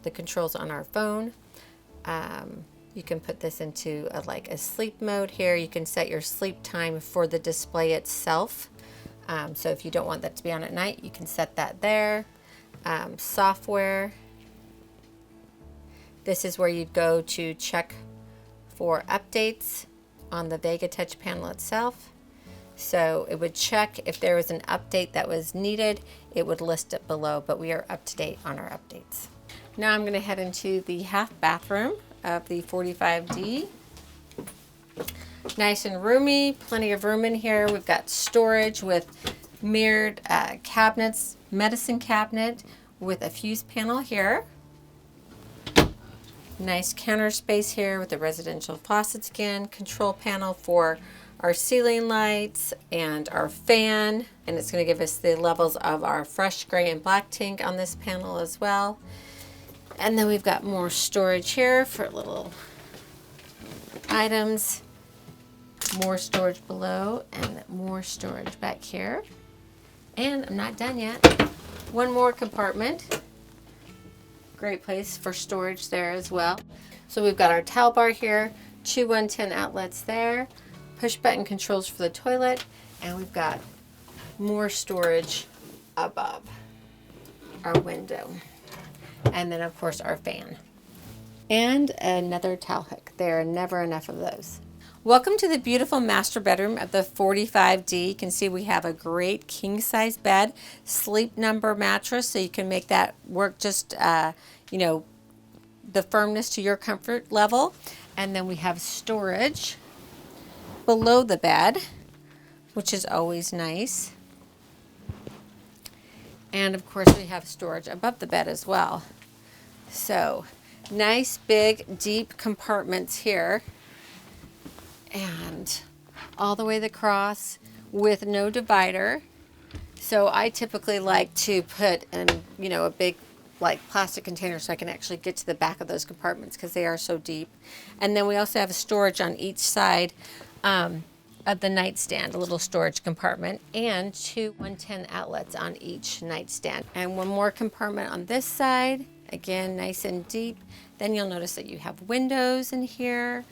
the controls on our phone. You can put this into like a sleep mode here. You can set your sleep time for the display itself. So if you don't want that to be on at night, you can set that there. Software. This is where you'd go to check for updates on the Vega Touch panel itself. So it would check if there was an update that was needed, it would list it below, but we are up to date on our updates. Now I'm going to head into the half bathroom of the 45D. Nice and roomy, plenty of room in here. We've got storage with mirrored cabinets, medicine cabinet with a fuse panel here. Nice counter space here with the residential faucets again, control panel for our ceiling lights and our fan, and it's going to give us the levels of our fresh gray and black tank on this panel as well. And then we've got more storage here for little items, more storage below, and more storage back here. And I'm not done yet. One more compartment. Great place for storage there as well. So we've got our towel bar here, 2 110 outlets there, push button controls for the toilet, and we've got more storage above our window. And then of course our fan. And another towel hook. There are never enough of those. Welcome to the beautiful master bedroom of the 45D. You can see we have a great king size bed, sleep number mattress, so you can make that work just, you know, the firmness to your comfort level. And then we have storage below the bed, which is always nice. And of course we have storage above the bed as well. So nice big deep compartments here, and all the way across with no divider. So I typically like to put in, you know, a big like plastic container so I can actually get to the back of those compartments because they are so deep. And then we also have storage on each side of the nightstand, a little storage compartment, and 2 110 outlets on each nightstand. And one more compartment on this side, again nice and deep. Then you'll notice that you have windows in here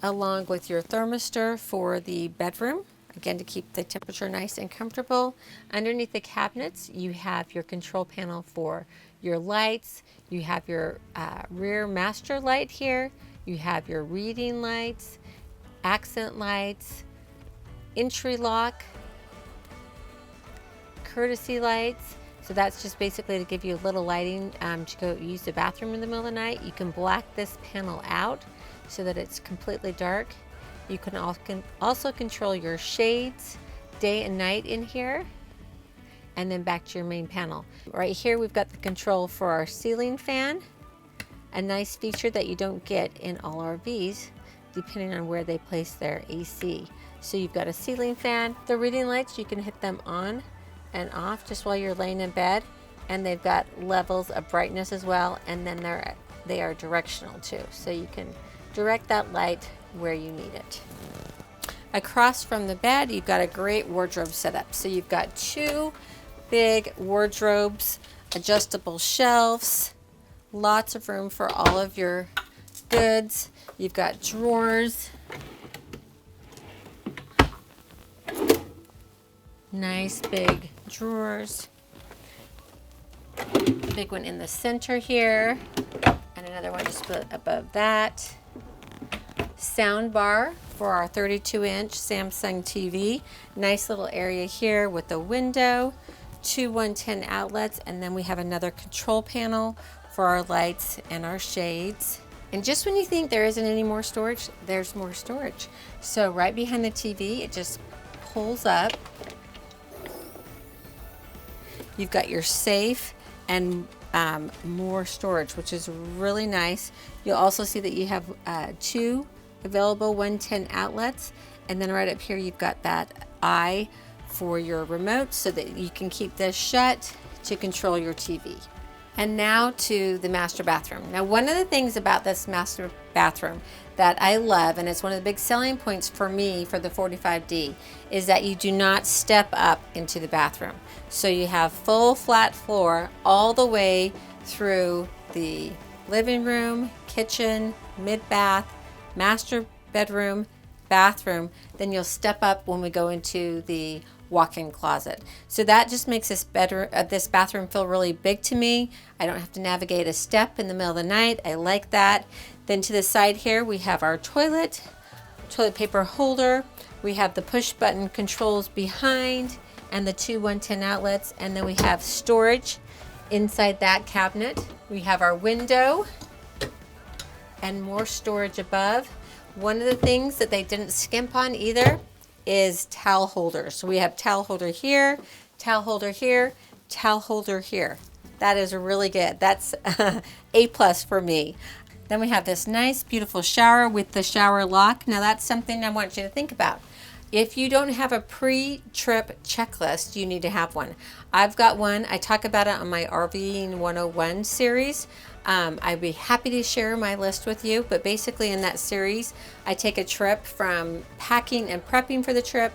along with your thermistor for the bedroom, again to keep the temperature nice and comfortable. Underneath the cabinets you have your control panel for your lights. You have your rear master light here. You have your reading lights, accent lights, entry lock, courtesy lights. So that's just basically to give you a little lighting to go use the bathroom in the middle of the night. You can black this panel out so that it's completely dark. You can also control your shades day and night in here. and then back to your main panel. Right here we've got the control for our ceiling fan, a nice feature that you don't get in all RVs depending on where they place their AC. So you've got a ceiling fan. The reading lights, you can hit them on and off just while you're laying in bed, and they've got levels of brightness as well, and then they are directional too, so you can direct that light where you need it. Across from the bed, you've got a great wardrobe setup. So you've got two big wardrobes, adjustable shelves, lots of room for all of your goods. You've got drawers, nice big drawers, big one in the center here, and another one just above that. Sound bar for our 32-inch Samsung TV. Nice little area here with a window, two 110 outlets, and then we have another control panel for our lights and our shades. And just when you think there isn't any more storage, there's more storage. So right behind the TV, it just pulls up. You've got your safe and more storage, which is really nice. You'll also see that you have two available 110 outlets, and then right up here you've got that eye for your remote so that you can keep this shut to control your TV. And now to the master bathroom. Now, one of the things about this master bathroom that I love, and it's one of the big selling points for me for the 45D, is that you do not step up into the bathroom. So you have full flat floor all the way through the living room, kitchen, mid-bath, master bedroom, bathroom. Then you'll step up when we go into the walk-in closet. So that just makes this bathroom feel really big to me. I don't have to navigate a step in the middle of the night. I like that. Then to the side here we have our toilet paper holder. We have the push button controls behind and the two 110 outlets, and then we have storage inside that cabinet. We have our window and more storage above. One of the things that they didn't skimp on either is towel holders. So we have towel holder here, towel holder here, towel holder here. That is really good. That's A+ for me. Then we have this nice, beautiful shower with the shower lock. Now that's something I want you to think about. If you don't have a pre-trip checklist, you need to have one. I've got one. I talk about it on my RVing 101 series. I'd be happy to share my list with you, but basically in that series, I take a trip from packing and prepping for the trip,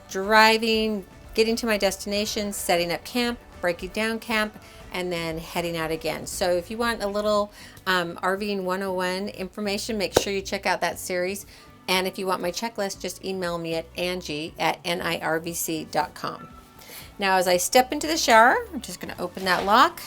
driving, getting to my destination, setting up camp, breaking down camp, and then heading out again. So if you want a little RVing 101 information, make sure you check out that series. And if you want my checklist, just email me at Angie@NIRVC.com. Now as I step into the shower, I'm just going to open that lock.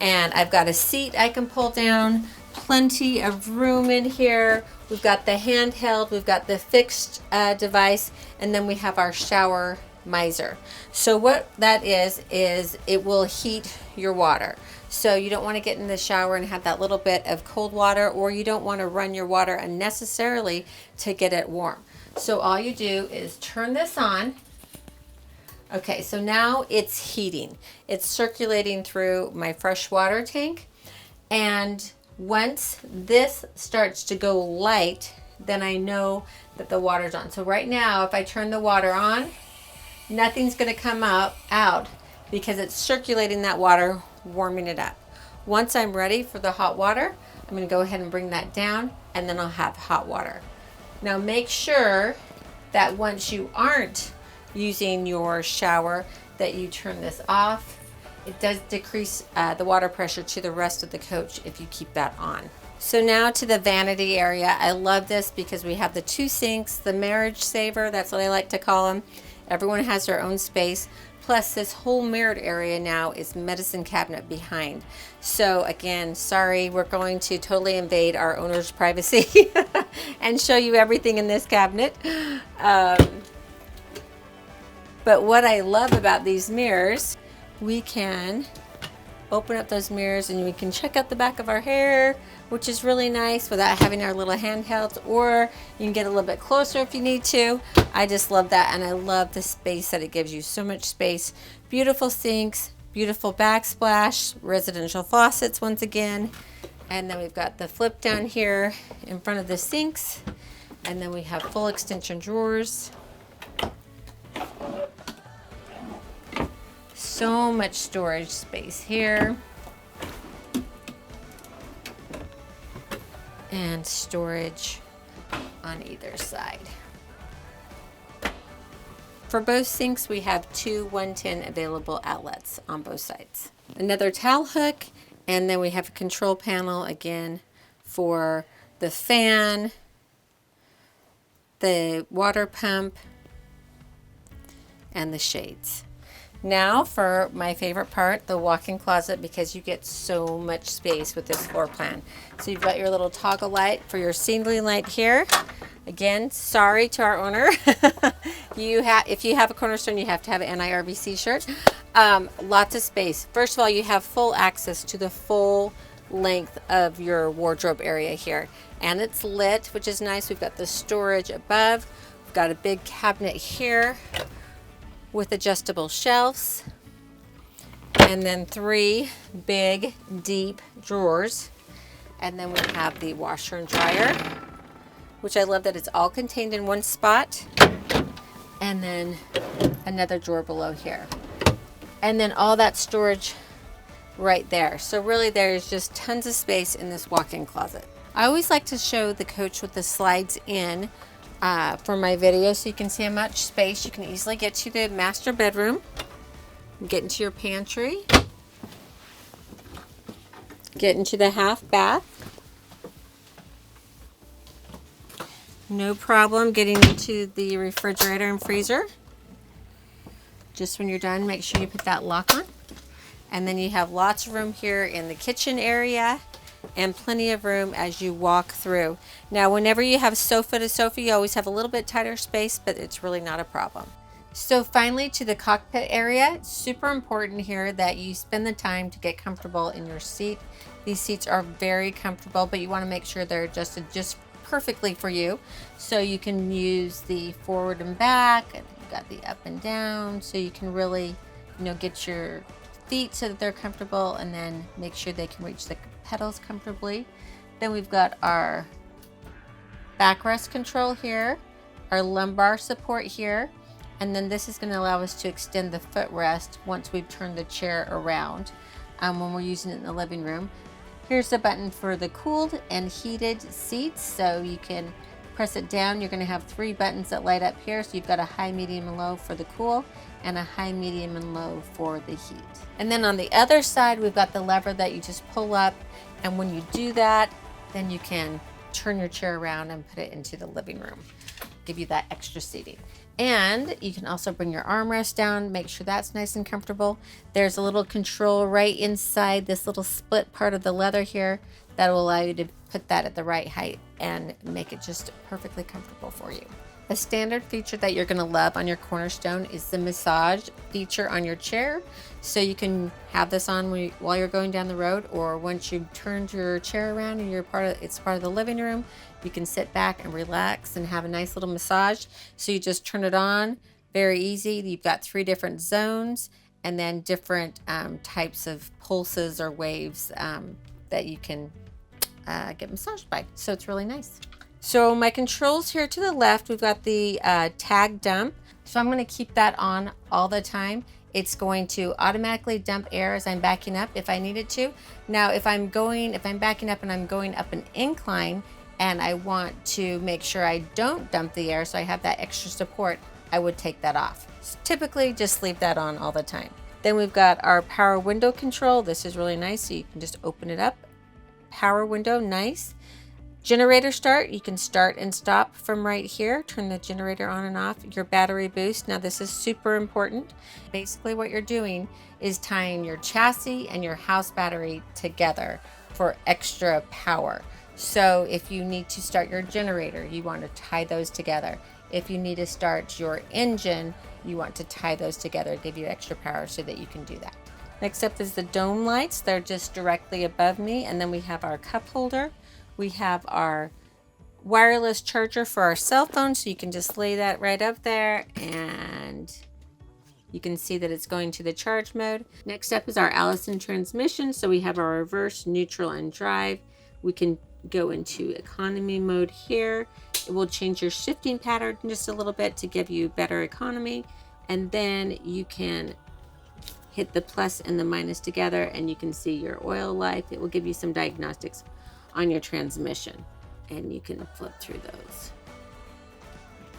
And I've got a seat I can pull down, plenty of room in here. We've got the handheld, we've got the fixed device, and then we have our shower miser. So what that is it will heat your water. So you don't want to get in the shower and have that little bit of cold water, or you don't want to run your water unnecessarily to get it warm. So all you do is turn this on. Okay, so now it's heating. It's circulating through my fresh water tank. And once this starts to go light, then I know that the water's on. So right now, if I turn the water on, nothing's gonna come out because it's circulating that water, warming it up. Once I'm ready for the hot water, I'm gonna go ahead and bring that down, and then I'll have hot water. Now make sure that once you aren't using your shower, that you turn this off. It does decrease the water pressure to the rest of the coach if you keep that on. So now to the vanity area. I love this because we have the two sinks, the marriage saver, that's what I like to call them. Everyone has their own space. Plus this whole mirrored area now is medicine cabinet behind. So again, sorry, we're going to totally invade our owner's privacy and show you everything in this cabinet. But what I love about these mirrors, we can open up those mirrors and we can check out the back of our hair, which is really nice without having our little handhelds, or you can get a little bit closer if you need to. I just love that, and I love the space that it gives you. So much space. Beautiful sinks, beautiful backsplash, residential faucets once again. And then we've got the flip down here in front of the sinks. And then we have full extension drawers. So much storage space here. And storage on either side. For both sinks, we have two 110 available outlets on both sides. Another towel hook, and then we have a control panel again for the fan, the water pump, and the shades. Now for my favorite part, the walk-in closet, because you get so much space with this floor plan. So you've got your little toggle light for your ceiling light here. Again, sorry to our owner. If you have a Cornerstone, you have to have an NIRVC shirt. Lots of space. First of all, you have full access to the full length of your wardrobe area here. And it's lit, which is nice. We've got the storage above. We've got a big cabinet here with adjustable shelves, and then three big deep drawers. And then we have the washer and dryer, which I love that it's all contained in one spot, and then another drawer below here, and then all that storage right there. So really there's just tons of space in this walk-in closet. I always like to show the coach with the slides in for my video, so you can see how much space you can easily get to the master bedroom, get into your pantry, get into the half bath. No problem getting into the refrigerator and freezer. Just when you're done, make sure you put that lock on. And then you have lots of room here in the kitchen area, and plenty of room as you walk through. Now, whenever you have sofa to sofa, you always have a little bit tighter space, but it's really not a problem. So finally, to the cockpit area. It's super important here that you spend the time to get comfortable in your seat. These seats are very comfortable, but you want to make sure they're adjusted just perfectly for you. So you can use the forward and back, and you've got the up and down, so you can really, get your feet so that they're comfortable, and then make sure they can reach the pedals comfortably. Then we've got our backrest control here, our lumbar support here, and then this is going to allow us to extend the footrest once we've turned the chair around when we're using it in the living room. Here's the button for the cooled and heated seats, so you can press it down. You're going to have three buttons that light up here, so you've got a high, medium, and low for the cool, and a high, medium, and low for the heat. And then on the other side, we've got the lever that you just pull up, and when you do that, then you can turn your chair around and put it into the living room, give you that extra seating. And you can also bring your armrest down, make sure that's nice and comfortable. There's a little control right inside this little split part of the leather here that will allow you to put that at the right height and make it just perfectly comfortable for you. A standard feature that you're going to love on your Cornerstone is the massage feature on your chair. So you can have this on while you're going down the road, or once you've turned your chair around and it's part of the living room, you can sit back and relax and have a nice little massage. So you just turn it on, very easy. You've got three different zones, and then different types of pulses or waves that you can get massaged by. So it's really nice. So my controls here to the left, we've got the tag dump. So I'm going to keep that on all the time. It's going to automatically dump air as I'm backing up if I need it to. Now, if I'm backing up and I'm going up an incline and I want to make sure I don't dump the air, so I have that extra support, I would take that off. So typically just leave that on all the time. Then we've got our power window control. This is really nice, so you can just open it up. Power window, nice. Generator start, you can start and stop from right here. Turn the generator on and off. Your battery boost, now this is super important. Basically what you're doing is tying your chassis and your house battery together for extra power. So if you need to start your generator, you want to tie those together. If you need to start your engine, you want to tie those together, give you extra power so that you can do that. Next up is the dome lights. They're just directly above me. And then we have our cup holder. We have our wireless charger for our cell phone, so you can just lay that right up there and you can see that it's going to the charge mode. Next up is our Allison transmission. So we have our reverse, neutral, and drive. We can go into economy mode here. It will change your shifting pattern just a little bit to give you better economy. And then you can hit the plus and the minus together and you can see your oil life. It will give you some diagnostics on your transmission and you can flip through those.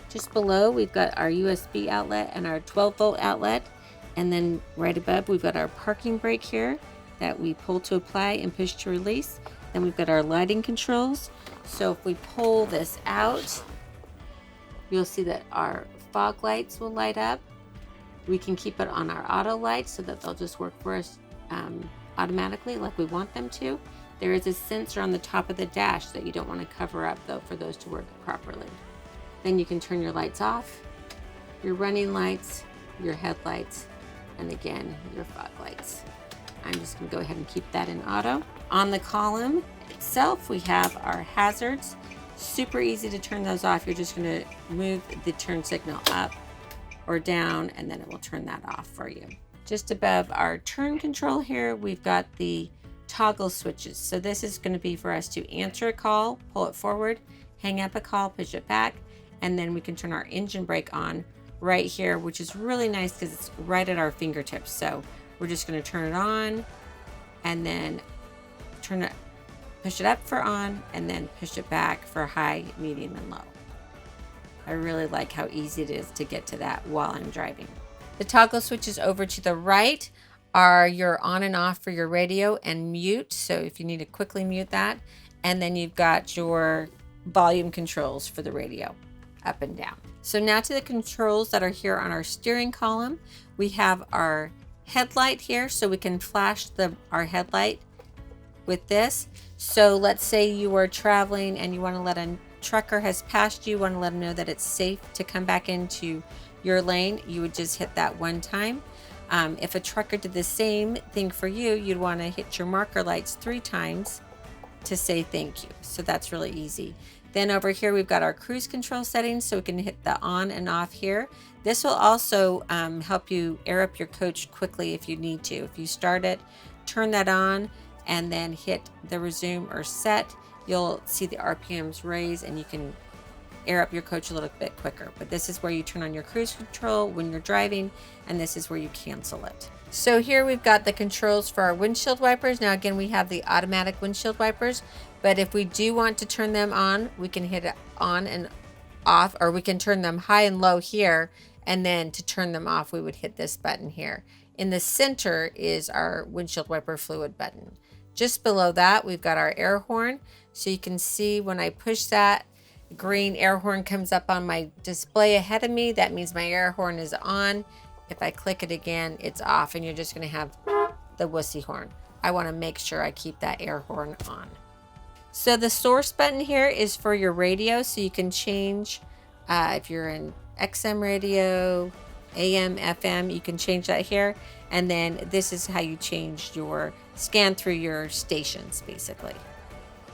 Just below, we've got our USB outlet and our 12-volt outlet. And then right above, we've got our parking brake here that we pull to apply and push to release. Then we've got our lighting controls. So if we pull this out, you'll see that our fog lights will light up. We can keep it on our auto lights so that they'll just work for us automatically like we want them to. There is a sensor on the top of the dash that you don't want to cover up though for those to work properly. Then you can turn your lights off, your running lights, your headlights, and again, your fog lights. I'm just gonna go ahead and keep that in auto. On the column itself, we have our hazards. Super easy to turn those off. You're just gonna move the turn signal up or down, and then it will turn that off for you. Just above our turn control here, we've got the toggle switches. So this is gonna be for us to answer a call, pull it forward, hang up a call, push it back, and then we can turn our engine brake on right here, which is really nice because it's right at our fingertips. So we're just going to turn it on and then push it up for on and then push it back for high, medium, and low. I really like how easy it is to get to that while I'm driving. The toggle switches over to the right are your on and off for your radio and mute. So if you need to quickly mute that, and then you've got your volume controls for the radio, up and down. So now to the controls that are here on our steering column. We have our headlight here, so we can flash our headlight with this. So let's say you are traveling and you want to let a trucker has passed you, want to let them know that it's safe to come back into your lane. You would just hit that one time. If a trucker did the same thing for you, you'd want to hit your marker lights 3 times to say thank you. So that's really easy. Then over here, we've got our cruise control settings, so we can hit the on and off here. This will also help you air up your coach quickly if you need to. If you start it, turn that on, and then hit the resume or set, you'll see the RPMs raise and you can air up your coach a little bit quicker. But this is where you turn on your cruise control when you're driving, and this is where you cancel it. So here we've got the controls for our windshield wipers. Now again, we have the automatic windshield wipers, but if we do want to turn them on, we can hit it on and off, or we can turn them high and low here, and then to turn them off, we would hit this button here. In the center is our windshield wiper fluid button. Just below that, we've got our air horn. So you can see when I push that, green air horn comes up on my display ahead of me. That means my air horn is on. If I click it again, it's off, and you're just gonna have the wussy horn. I wanna make sure I keep that air horn on. So the source button here is for your radio, so you can change if you're in XM radio, AM, FM, you can change that here. And then this is how you change your scan through your stations, basically.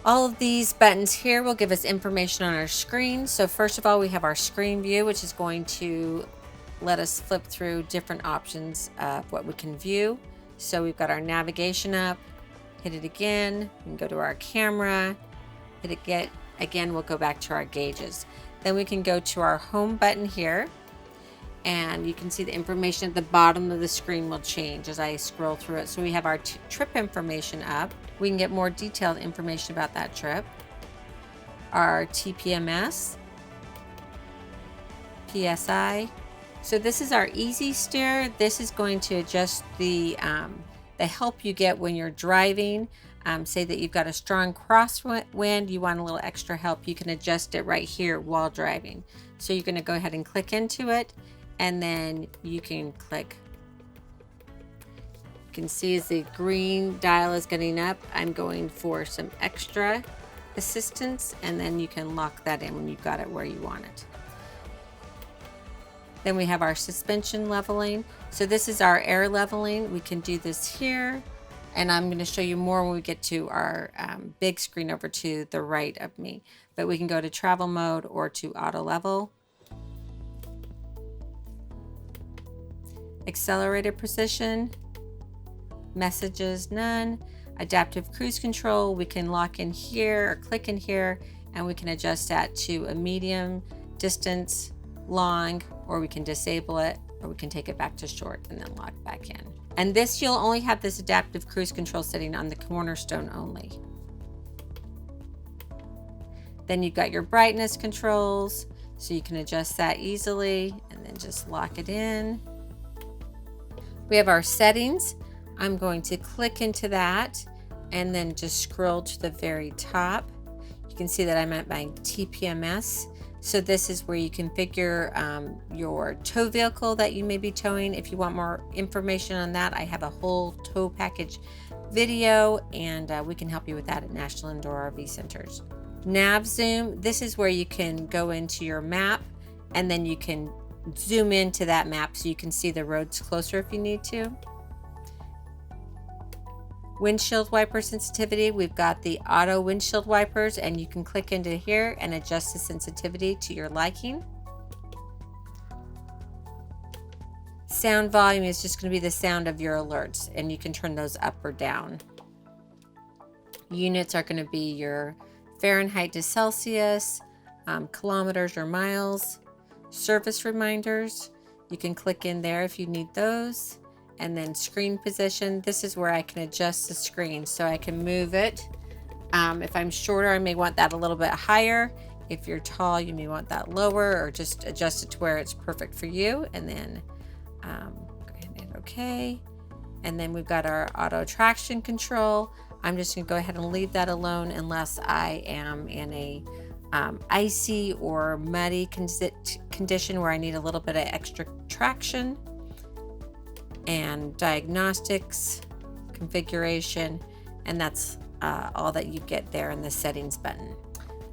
All of these buttons here will give us information on our screen. So first of all, we have our screen view, which is going to let us flip through different options of what we can view. So we've got our navigation up, hit it again, we can go to our camera, hit it again, we'll go back to our gauges. Then we can go to our home button here, and you can see the information at the bottom of the screen will change as I scroll through it. So we have our trip information up. We can get more detailed information about that trip. Our TPMS, PSI. So this is our easy steer. This is going to adjust the help you get when you're driving. Say that you've got a strong crosswind, you want a little extra help, you can adjust it right here while driving. So you're gonna go ahead and click into it, and then you can click. You can see as the green dial is getting up, I'm going for some extra assistance, and then you can lock that in when you've got it where you want it. Then we have our suspension leveling. So this is our air leveling. We can do this here. And I'm going to show you more when we get to our big screen over to the right of me. But we can go to travel mode or to auto level. Accelerated precision. Messages, none. Adaptive cruise control. We can lock in here or click in here, and we can adjust that to a medium, distance, long, or we can disable it, or we can take it back to short and then lock back in. And this, you'll only have this adaptive cruise control setting on the Cornerstone only. Then you've got your brightness controls, so you can adjust that easily and then just lock it in. We have our settings. I'm going to click into that and then just scroll to the very top. You can see that I'm at my TPMS. So this is where you configure your tow vehicle that you may be towing. If you want more information on that, I have a whole tow package video, and we can help you with that at National Indoor RV Centers. Nav zoom, this is where you can go into your map and then you can zoom into that map so you can see the roads closer if you need to. Windshield wiper sensitivity, we've got the auto windshield wipers, and you can click into here and adjust the sensitivity to your liking. Sound volume is just going to be the sound of your alerts, and you can turn those up or down. Units are going to be your Fahrenheit to Celsius, kilometers or miles. Service reminders, you can click in there if you need those. And then screen position, this is where I can adjust the screen so I can move it. If I'm shorter, I may want that a little bit higher. If you're tall, you may want that lower, or just adjust it to where it's perfect for you. And then go ahead and hit OK. And then we've got our auto traction control. I'm just going to go ahead and leave that alone unless I am in a icy or muddy condition where I need a little bit of extra traction. And diagnostics, configuration, and that's all that you get there in the settings button.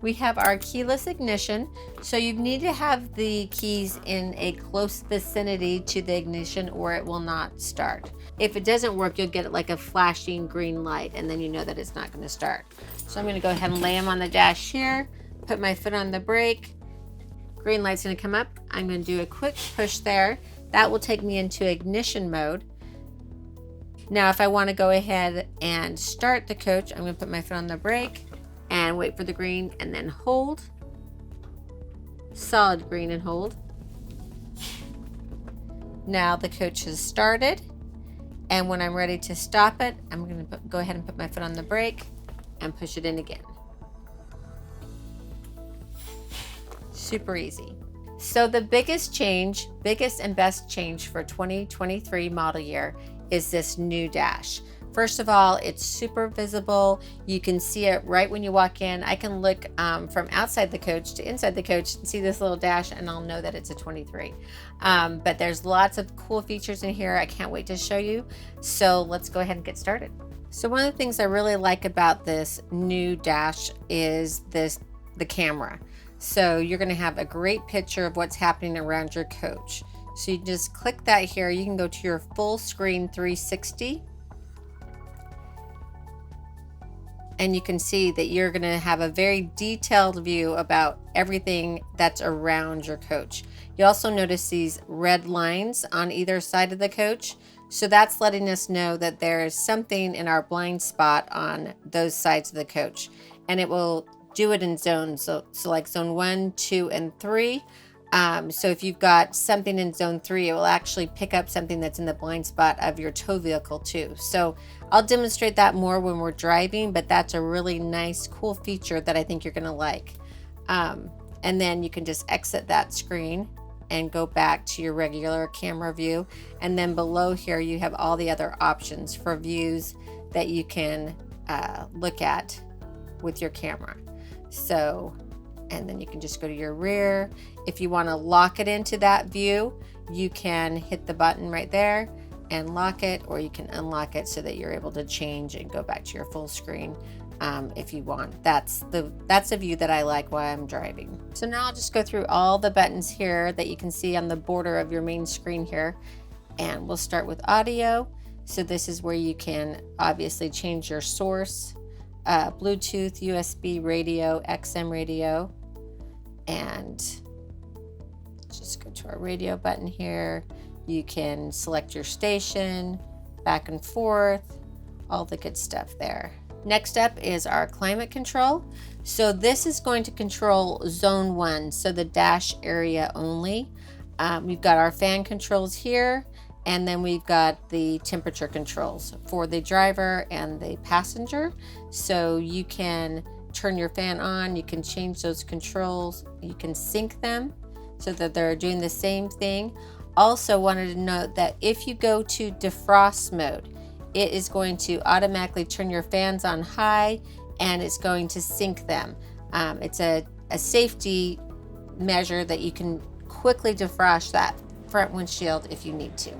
We have our keyless ignition, so you need to have the keys in a close vicinity to the ignition or it will not start. If it doesn't work, you'll get like a flashing green light, and then you know that it's not going to start. So I'm going to go ahead and lay them on the dash here, put my foot on the brake, green light's going to come up. I'm going to do a quick push there. That will take me into ignition mode. Now, if I want to go ahead and start the coach, I'm going to put my foot on the brake and wait for the green and then hold. Solid green and hold. Now the coach has started. And when I'm ready to stop it, I'm going to go ahead and put my foot on the brake and push it in again. Super easy. So the biggest and best change for 2023 model year is this new dash. First of all, it's super visible. You can see it right when you walk in. I can look from outside the coach to inside the coach and see this little dash, and I'll know that it's a 23. But there's lots of cool features in here. I can't wait to show you. So let's go ahead and get started. So one of the things I really like about this new dash is the camera. So you're going to have a great picture of what's happening around your coach. So you just click that here. You can go to your full screen 360. And you can see that you're going to have a very detailed view about everything that's around your coach. You also notice these red lines on either side of the coach. So that's letting us know that there is something in our blind spot on those sides of the coach. And it will do it in zones, so like zone 1, 2, and 3. So if you've got something in zone 3, it will actually pick up something that's in the blind spot of your tow vehicle too. So I'll demonstrate that more when we're driving, but that's a really nice, cool feature that I think you're gonna like. And then you can just exit that screen and go back to your regular camera view. And then below here, you have all the other options for views that you can look at with your camera. So, and then you can just go to your rear. If you want to lock it into that view, you can hit the button right there and lock it, or you can unlock it so that you're able to change and go back to your full screen if you want. That's the view that I like while I'm driving. So now I'll just go through all the buttons here that you can see on the border of your main screen here. And we'll start with audio. So this is where you can obviously change your source, Bluetooth, USB radio, XM radio, and just go to our radio button here. You can select your station, back and forth, all the good stuff there. Next up is our climate control. So this is going to control zone 1, so the dash area only. We've got our fan controls here, and then we've got the temperature controls for the driver and the passenger. So you can turn your fan on, you can change those controls, you can sync them so that they're doing the same thing. Also wanted to note that if you go to defrost mode, it is going to automatically turn your fans on high and it's going to sync them. It's a safety measure that you can quickly defrost that front windshield if you need to.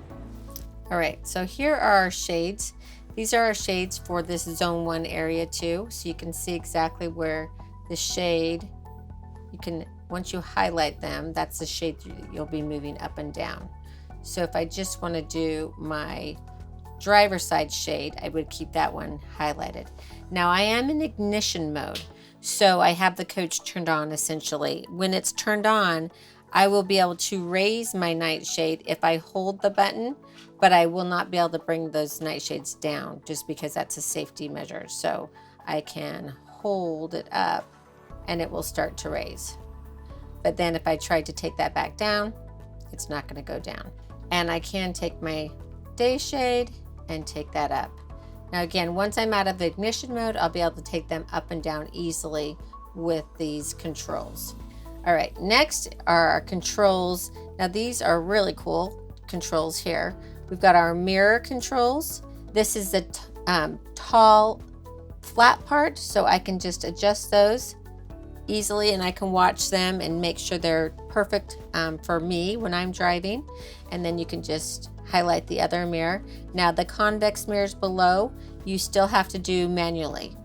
All right, so here are our shades. These are our shades for this zone 1 area too. So you can see exactly where the shade, you can, once you highlight them, that's the shade you'll be moving up and down. So if I just want to do my driver's side shade, I would keep that one highlighted. Now I am in ignition mode, so I have the coach turned on essentially. When it's turned on, I will be able to raise my nightshade if I hold the button, but I will not be able to bring those nightshades down just because that's a safety measure. So I can hold it up and it will start to raise. But then if I try to take that back down, it's not going to go down. And I can take my day shade and take that up. Now again, once I'm out of ignition mode, I'll be able to take them up and down easily with these controls. All right, next are our controls. Now these are really cool controls here. We've got our mirror controls. This is the tall, flat part, so I can just adjust those easily and I can watch them and make sure they're perfect for me when I'm driving. And then you can just highlight the other mirror. Now the convex mirrors below, you still have to do manually.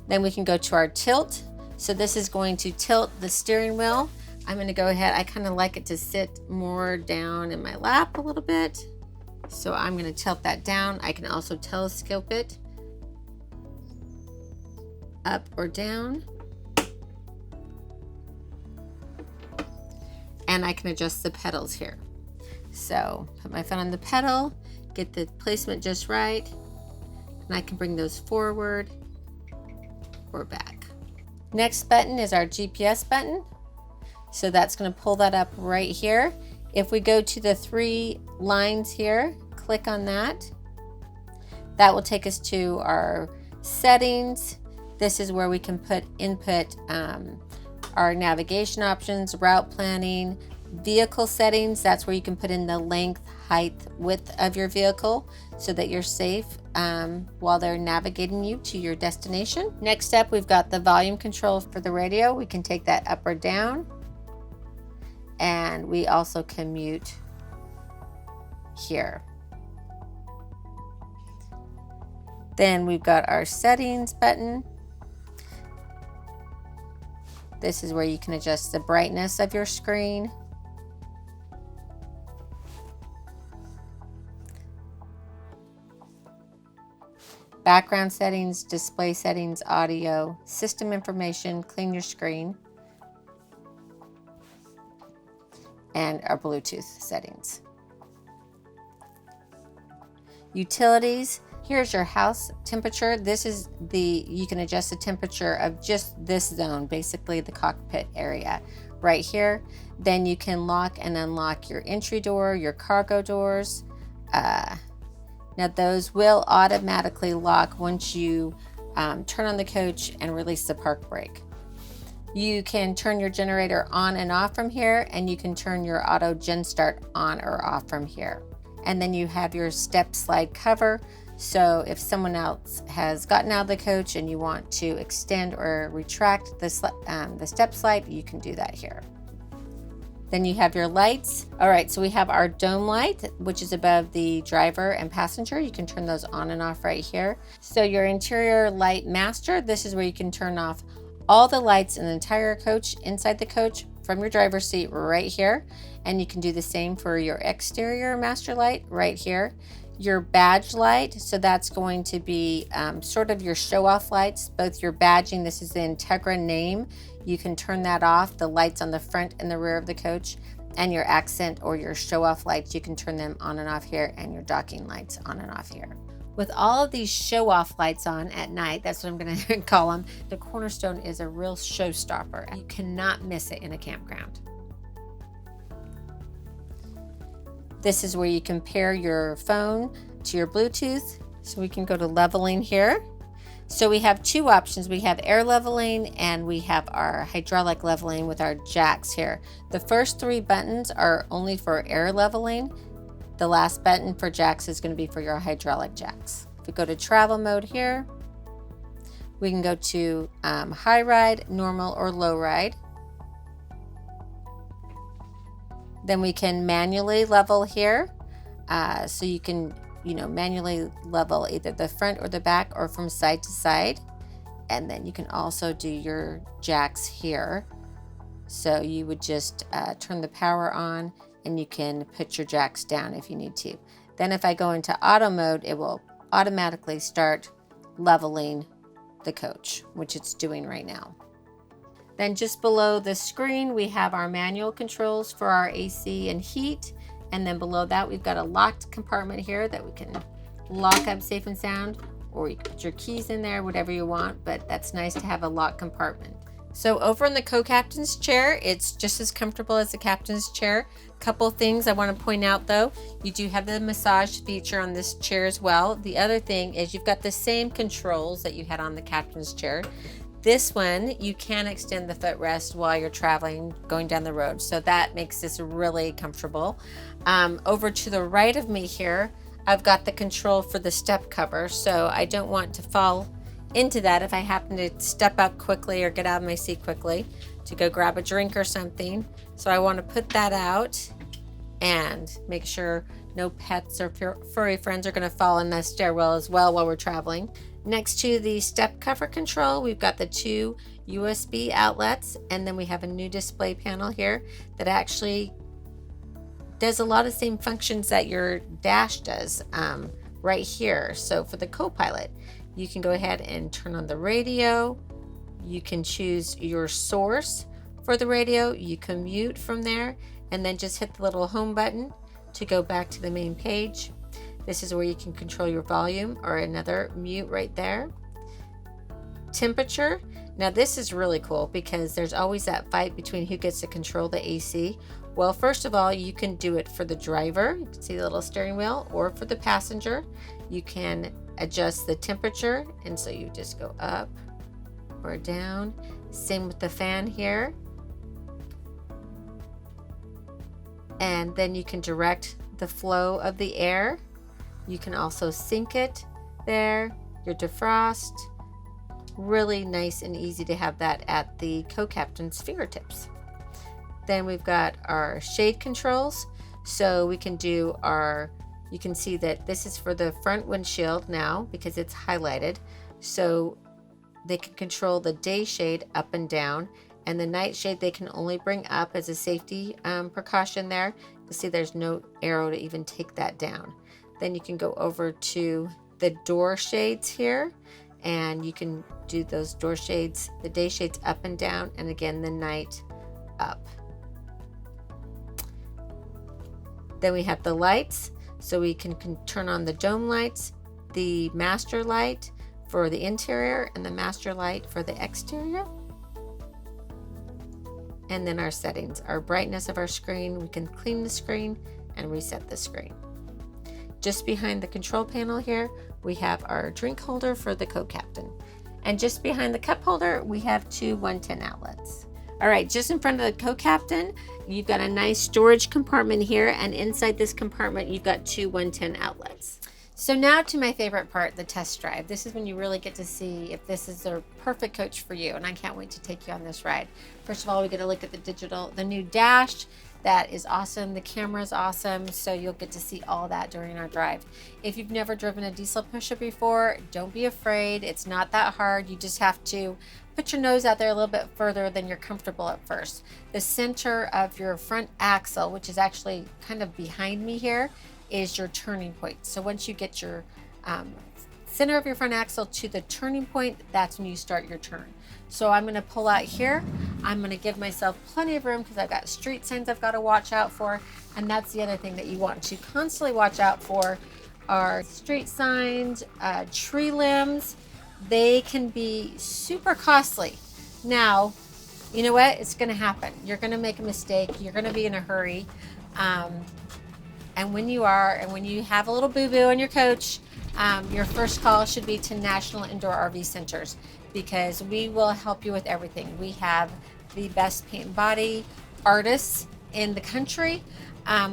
Then we can go to our tilt. So this is going to tilt the steering wheel. I'm going to go ahead, I kind of like it to sit more down in my lap a little bit. So I'm going to tilt that down. I can also telescope it up or down. And I can adjust the pedals here. So put my foot on the pedal, get the placement just right, and I can bring those forward or back. Next button is our GPS button. So that's going to pull that up right here. If we go to the 3 lines here, click on that. That will take us to our settings. This is where we can input our navigation options, route planning, vehicle settings. That's where you can put in the length, height, width of your vehicle so that you're safe while they're navigating you to your destination. Next up, we've got the volume control for the radio. We can take that up or down. And we also can mute here. Then we've got our settings button. This is where you can adjust the brightness of your screen. Background settings, display settings, audio, system information, clean your screen, and our Bluetooth settings. Utilities, here's your house temperature. This is you can adjust the temperature of just this zone, basically the cockpit area right here. Then you can lock and unlock your entry door, your cargo doors. Now those will automatically lock once you turn on the coach and release the park brake. You can turn your generator on and off from here, and you can turn your auto gen start on or off from here. And then you have your step slide cover. So if someone else has gotten out of the coach and you want to extend or retract the step slide, you can do that here. Then you have your lights. All right, so we have our dome light, which is above the driver and passenger. You can turn those on and off right here. So your interior light master, this is where you can turn off all the lights in the entire coach, inside the coach, from your driver's seat right here. And you can do the same for your exterior master light right here. Your badge light, so that's going to be sort of your show-off lights, both your badging, this is the Entegra name, you can turn that off, the lights on the front and the rear of the coach, and your accent or your show-off lights, you can turn them on and off here, and your docking lights on and off here. With all of these show-off lights on at night, that's what I'm going to call them, the Cornerstone is a real showstopper. You cannot miss it in a campground. This is where you can pair your phone to your Bluetooth. So we can go to leveling here. So we have two options. We have air leveling and we have our hydraulic leveling with our jacks here. The first three buttons are only for air leveling. The last button for jacks is going to be for your hydraulic jacks. If we go to travel mode here, we can go to high ride, normal, or low ride. Then we can manually level here. So you can, manually level either the front or the back or from side to side. And then you can also do your jacks here. So you would just turn the power on and you can put your jacks down if you need to. Then if I go into auto mode, it will automatically start leveling the coach, which it's doing right now. Then just below the screen, we have our manual controls for our AC and heat. And then below that, we've got a locked compartment here that we can lock up safe and sound, or you can put your keys in there, whatever you want, but that's nice to have a locked compartment. So over in the co-captain's chair, it's just as comfortable as the captain's chair. Couple things I want to point out though, you do have the massage feature on this chair as well. The other thing is you've got the same controls that you had on the captain's chair. This one, you can extend the footrest while you're traveling, going down the road. So that makes this really comfortable. Over to the right of me here, I've got the control for the step cover. So I don't want to fall into that if I happen to step up quickly or get out of my seat quickly to go grab a drink or something. So I want to put that out and make sure no pets or furry friends are going to fall in the stairwell as well while we're traveling. Next to the step cover control, we've got the two USB outlets, and then we have a new display panel here that actually does a lot of the same functions that your dash does right here. So for the co-pilot, you can go ahead and turn on the radio. You can choose your source for the radio. You can mute from there and then just hit the little home button to go back to the main page. This is where you can control your volume, or another mute right there. Temperature. Now this is really cool because there's always that fight between who gets to control the AC. Well, first of all, you can do it for the driver. You can see the little steering wheel, or for the passenger. You can adjust the temperature, and so you just go up or down. Same with the fan here. And then you can direct the flow of the air. You can also sync it there, your defrost. Really nice and easy to have that at the co-captain's fingertips. Then we've got our shade controls. So we can do you can see that this is for the front windshield now because it's highlighted. So they can control the day shade up and down, and the night shade they can only bring up as a safety precaution there. You'll see there's no arrow to even take that down. Then you can go over to the door shades here, and you can do those door shades, the day shades up and down, and again the night up. Then we have the lights, so we can turn on the dome lights, the master light for the interior, and the master light for the exterior. And then our settings, our brightness of our screen, we can clean the screen and reset the screen. Just behind the control panel here, we have our drink holder for the co-captain. And just behind the cup holder, we have two 110 outlets. All right, just in front of the co-captain, you've got a nice storage compartment here, and inside this compartment, you've got two 110 outlets. So now to my favorite part, the test drive. This is when you really get to see if this is the perfect coach for you, and I can't wait to take you on this ride. First of all, we get a look at the new dash. That is awesome. The camera is awesome, so you'll get to see all that during our drive. If you've never driven a diesel pusher before, don't be afraid. It's not that hard. You just have to put your nose out there a little bit further than you're comfortable at first. The center of your front axle, which is actually kind of behind me here, is your turning point. So once you get your center of your front axle to the turning point, that's when you start your turn. So I'm going to pull out here. I'm going to give myself plenty of room because I've got street signs I've got to watch out for. And that's the other thing that you want to constantly watch out for are street signs, tree limbs. They can be super costly. Now, you know what? It's going to happen. You're going to make a mistake. You're going to be in a hurry. And when you are, and when you have a little boo-boo on your coach, your first call should be to National Indoor RV Centers, because we will help you with everything. We have the best paint and body artists in the country.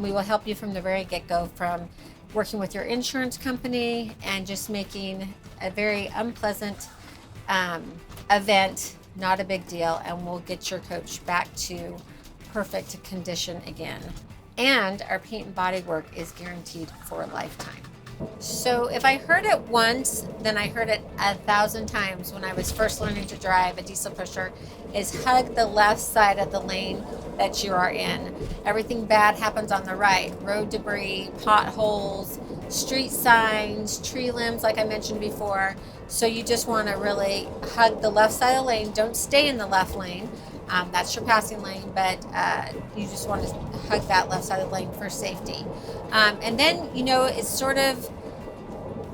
We will help you from the very get-go, from working with your insurance company and just making a very unpleasant event not a big deal, and we'll get your coach back to perfect condition again. And our paint and body work is guaranteed for a lifetime. So if I heard it once, then I heard it 1,000 times when I was first learning to drive a diesel pusher, is hug the left side of the lane that you are in. Everything bad happens on the right. Road debris, potholes, street signs, tree limbs, like I mentioned before. So you just want to really hug the left side of the lane. Don't stay in the left lane. That's your passing lane, but you just want to hug that left side of the lane for safety. And then, you know, it's sort of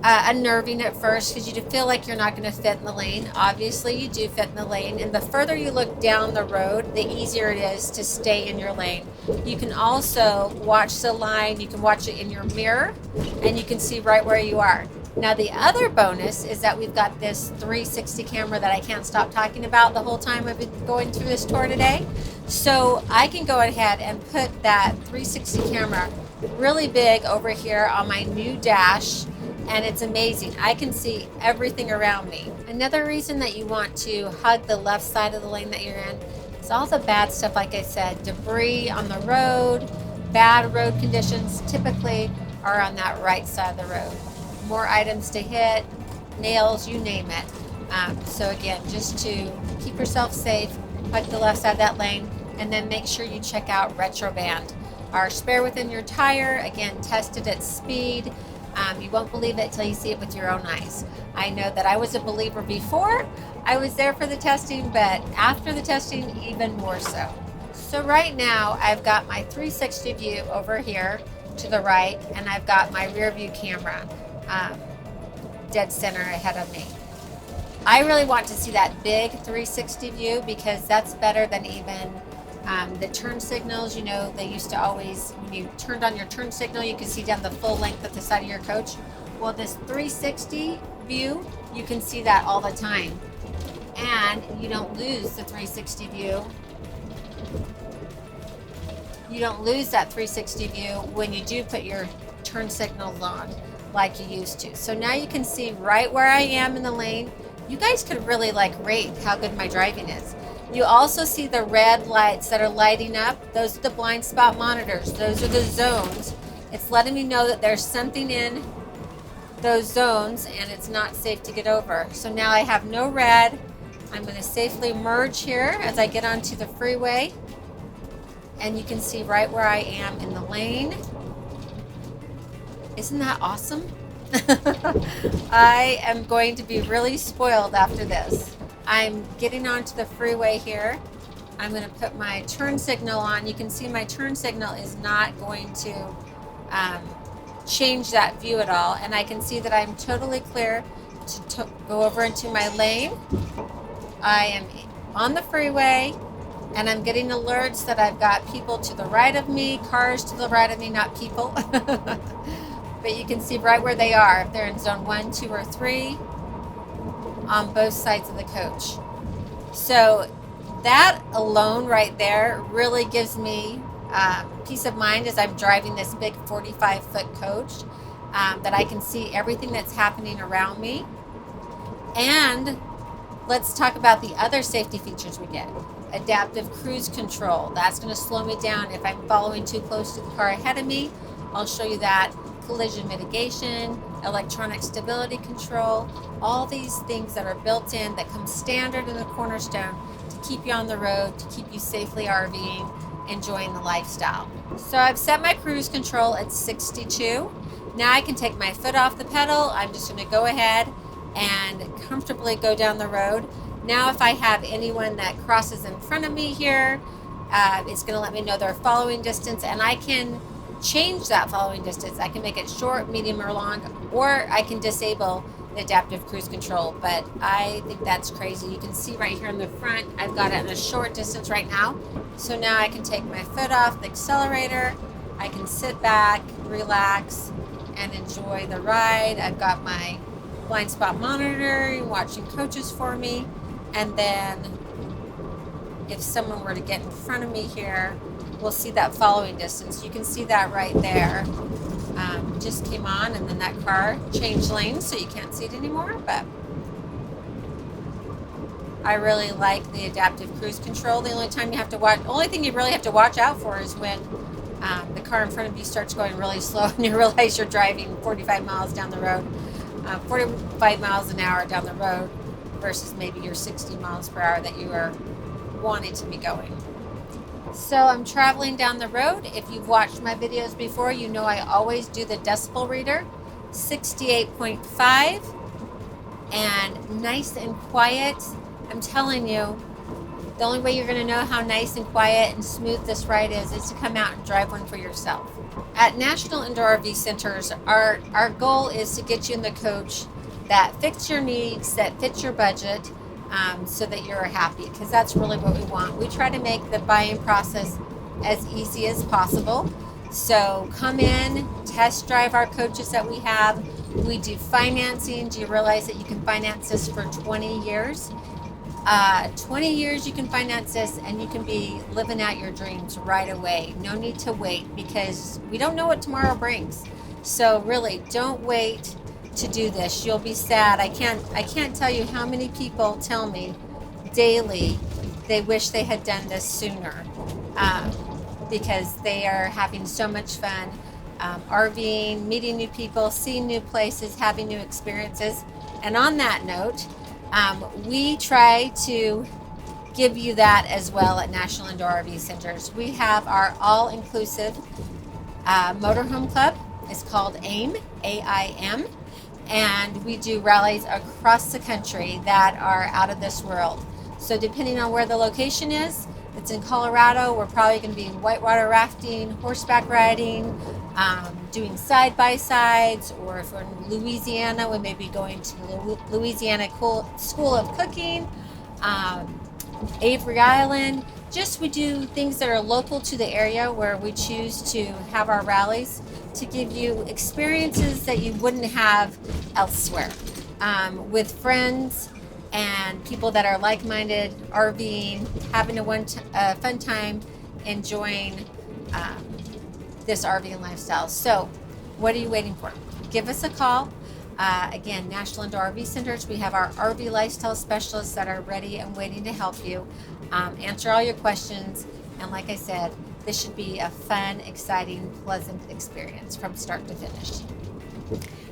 unnerving at first because you feel like you're not going to fit in the lane. Obviously, you do fit in the lane, and the further you look down the road, the easier it is to stay in your lane. You can also watch the line. You can watch it in your mirror, and you can see right where you are. Now, the other bonus is that we've got this 360 camera that I can't stop talking about the whole time I've been going through this tour today. So I can go ahead and put that 360 camera really big over here on my new dash, and it's amazing. I can see everything around me. Another reason that you want to hug the left side of the lane that you're in is all the bad stuff, like I said, debris on the road, bad road conditions typically are on that right side of the road. More items to hit, nails, you name it. So again, just to keep yourself safe, hug the left side of that lane, and then make sure you check out Retroband. Our spare within your tire, again, tested at speed. You won't believe it till you see it with your own eyes. I know that I was a believer before I was there for the testing, but after the testing, even more so. So right now, I've got my 360 view over here to the right, and I've got my rear view camera dead center ahead of me. I really want to see that big 360 view because that's better than even the turn signals. You know, they used to always, when you turned on your turn signal, you could see down the full length of the side of your coach. Well, this 360 view, you can see that all the time. And you don't lose the 360 view. You don't lose that 360 view when you do put your turn signals on like you used to. So now you can see right where I am in the lane. You guys could really rate how good my driving is. You also see the red lights that are lighting up. Those are the blind spot monitors. Those are the zones. It's letting me know that there's something in those zones and it's not safe to get over. So now I have no red. I'm going to safely merge here as I get onto the freeway. And you can see right where I am in the lane. Isn't that awesome? I am going to be really spoiled after this. I'm getting onto the freeway here. I'm going to put my turn signal on. You can see my turn signal is not going to change that view at all. And I can see that I'm totally clear to go over into my lane. I am on the freeway, and I'm getting alerts that I've got people to the right of me, cars to the right of me, not people. But you can see right where they are, if they're in zone 1, 2, or 3 on both sides of the coach. So that alone right there really gives me peace of mind as I'm driving this big 45-foot coach, that I can see everything that's happening around me. And let's talk about the other safety features we get. adaptive cruise control. That's going to slow me down if I'm following too close to the car ahead of me. I'll show you that. Collision mitigation, electronic stability control, all these things that are built in that come standard in the Cornerstone to keep you on the road, to keep you safely RVing, enjoying the lifestyle. So I've set my cruise control at 62. Now I can take my foot off the pedal. I'm just going to go ahead and comfortably go down the road. Now if I have anyone that crosses in front of me here, it's going to let me know their following distance, and I can change that following distance. I can make it short, medium, or long, or I can disable the adaptive cruise control, but I think that's crazy. You can see right here in the front, I've got it in a short distance right now. So now I can take my foot off the accelerator, I can sit back, relax, and enjoy the ride. I've got my blind spot monitor watching coaches for me, and then if someone were to get in front of me here, we'll see that following distance. You can see that right there. Just came on, and then that car changed lanes, so you can't see it anymore, but I really like the adaptive cruise control. The only thing you really have to watch out for is when the car in front of you starts going really slow and you realize you're driving 45 miles down the road, 45 miles an hour down the road versus maybe your 60 miles per hour that you are wanting to be going. So I'm traveling down the road. If you've watched my videos before, you know I always do the decibel reader, 68.5, and nice and quiet. I'm telling you, the only way you're going to know how nice and quiet and smooth this ride is to come out and drive one for yourself. At National Indoor RV Centers, our goal is to get you in the coach that fits your needs, that fits your budget, so that you're happy, because that's really what we want. We try to make the buying process as easy as possible. So come in, test drive our coaches that we have. We do financing. Do you realize that you can finance this for 20 years? 20 years you can finance this, and you can be living out your dreams right away. No need to wait, because we don't know what tomorrow brings. So really, don't wait to do this. You'll be sad. I can't tell you how many people tell me daily they wish they had done this sooner, because they are having so much fun RVing, meeting new people, seeing new places, having new experiences. And on that note, we try to give you that as well at National Indoor RV Centers. We have our all-inclusive motorhome club. It's called AIM, A-I-M. And we do rallies across the country that are out of this world. So depending on where the location is, if it's in Colorado, we're probably going to be whitewater rafting, horseback riding, doing side-by-sides, or if we're in Louisiana, we may be going to Louisiana School of Cooking, Avery Island. We do things that are local to the area where we choose to have our rallies to give you experiences that you wouldn't have elsewhere, with friends and people that are like-minded, RVing, having a fun time, enjoying this RVing lifestyle. So what are you waiting for? Give us a call. Again, National Indoor RV Centers, we have our RV lifestyle specialists that are ready and waiting to help you, answer all your questions. And like I said, this should be a fun, exciting, pleasant experience from start to finish.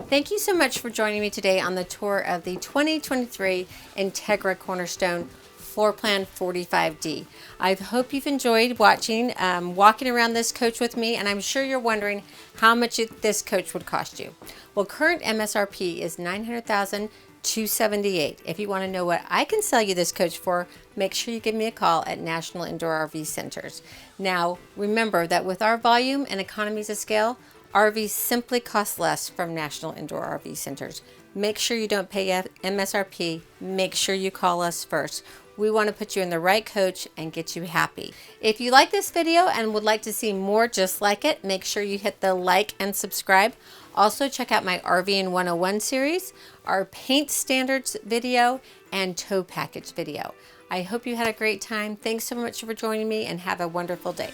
Thank you so much for joining me today on the tour of the 2023 Entegra Cornerstone Floor Plan 45D. I hope you've enjoyed walking around this coach with me, and I'm sure you're wondering how much this coach would cost you. Well, current MSRP is $900,278. If you want to know what I can sell you this coach for, make sure you give me a call at National Indoor RV Centers. Now, remember that with our volume and economies of scale, RVs simply cost less from National Indoor RV Centers. Make sure you don't pay MSRP. Make sure you call us first. We want to put you in the right coach and get you happy. If you like this video and would like to see more just like it, make sure you hit the like and subscribe. Also, check out my RVing 101 series, our paint standards video, and tow package video. I hope you had a great time. Thanks so much for joining me, and have a wonderful day.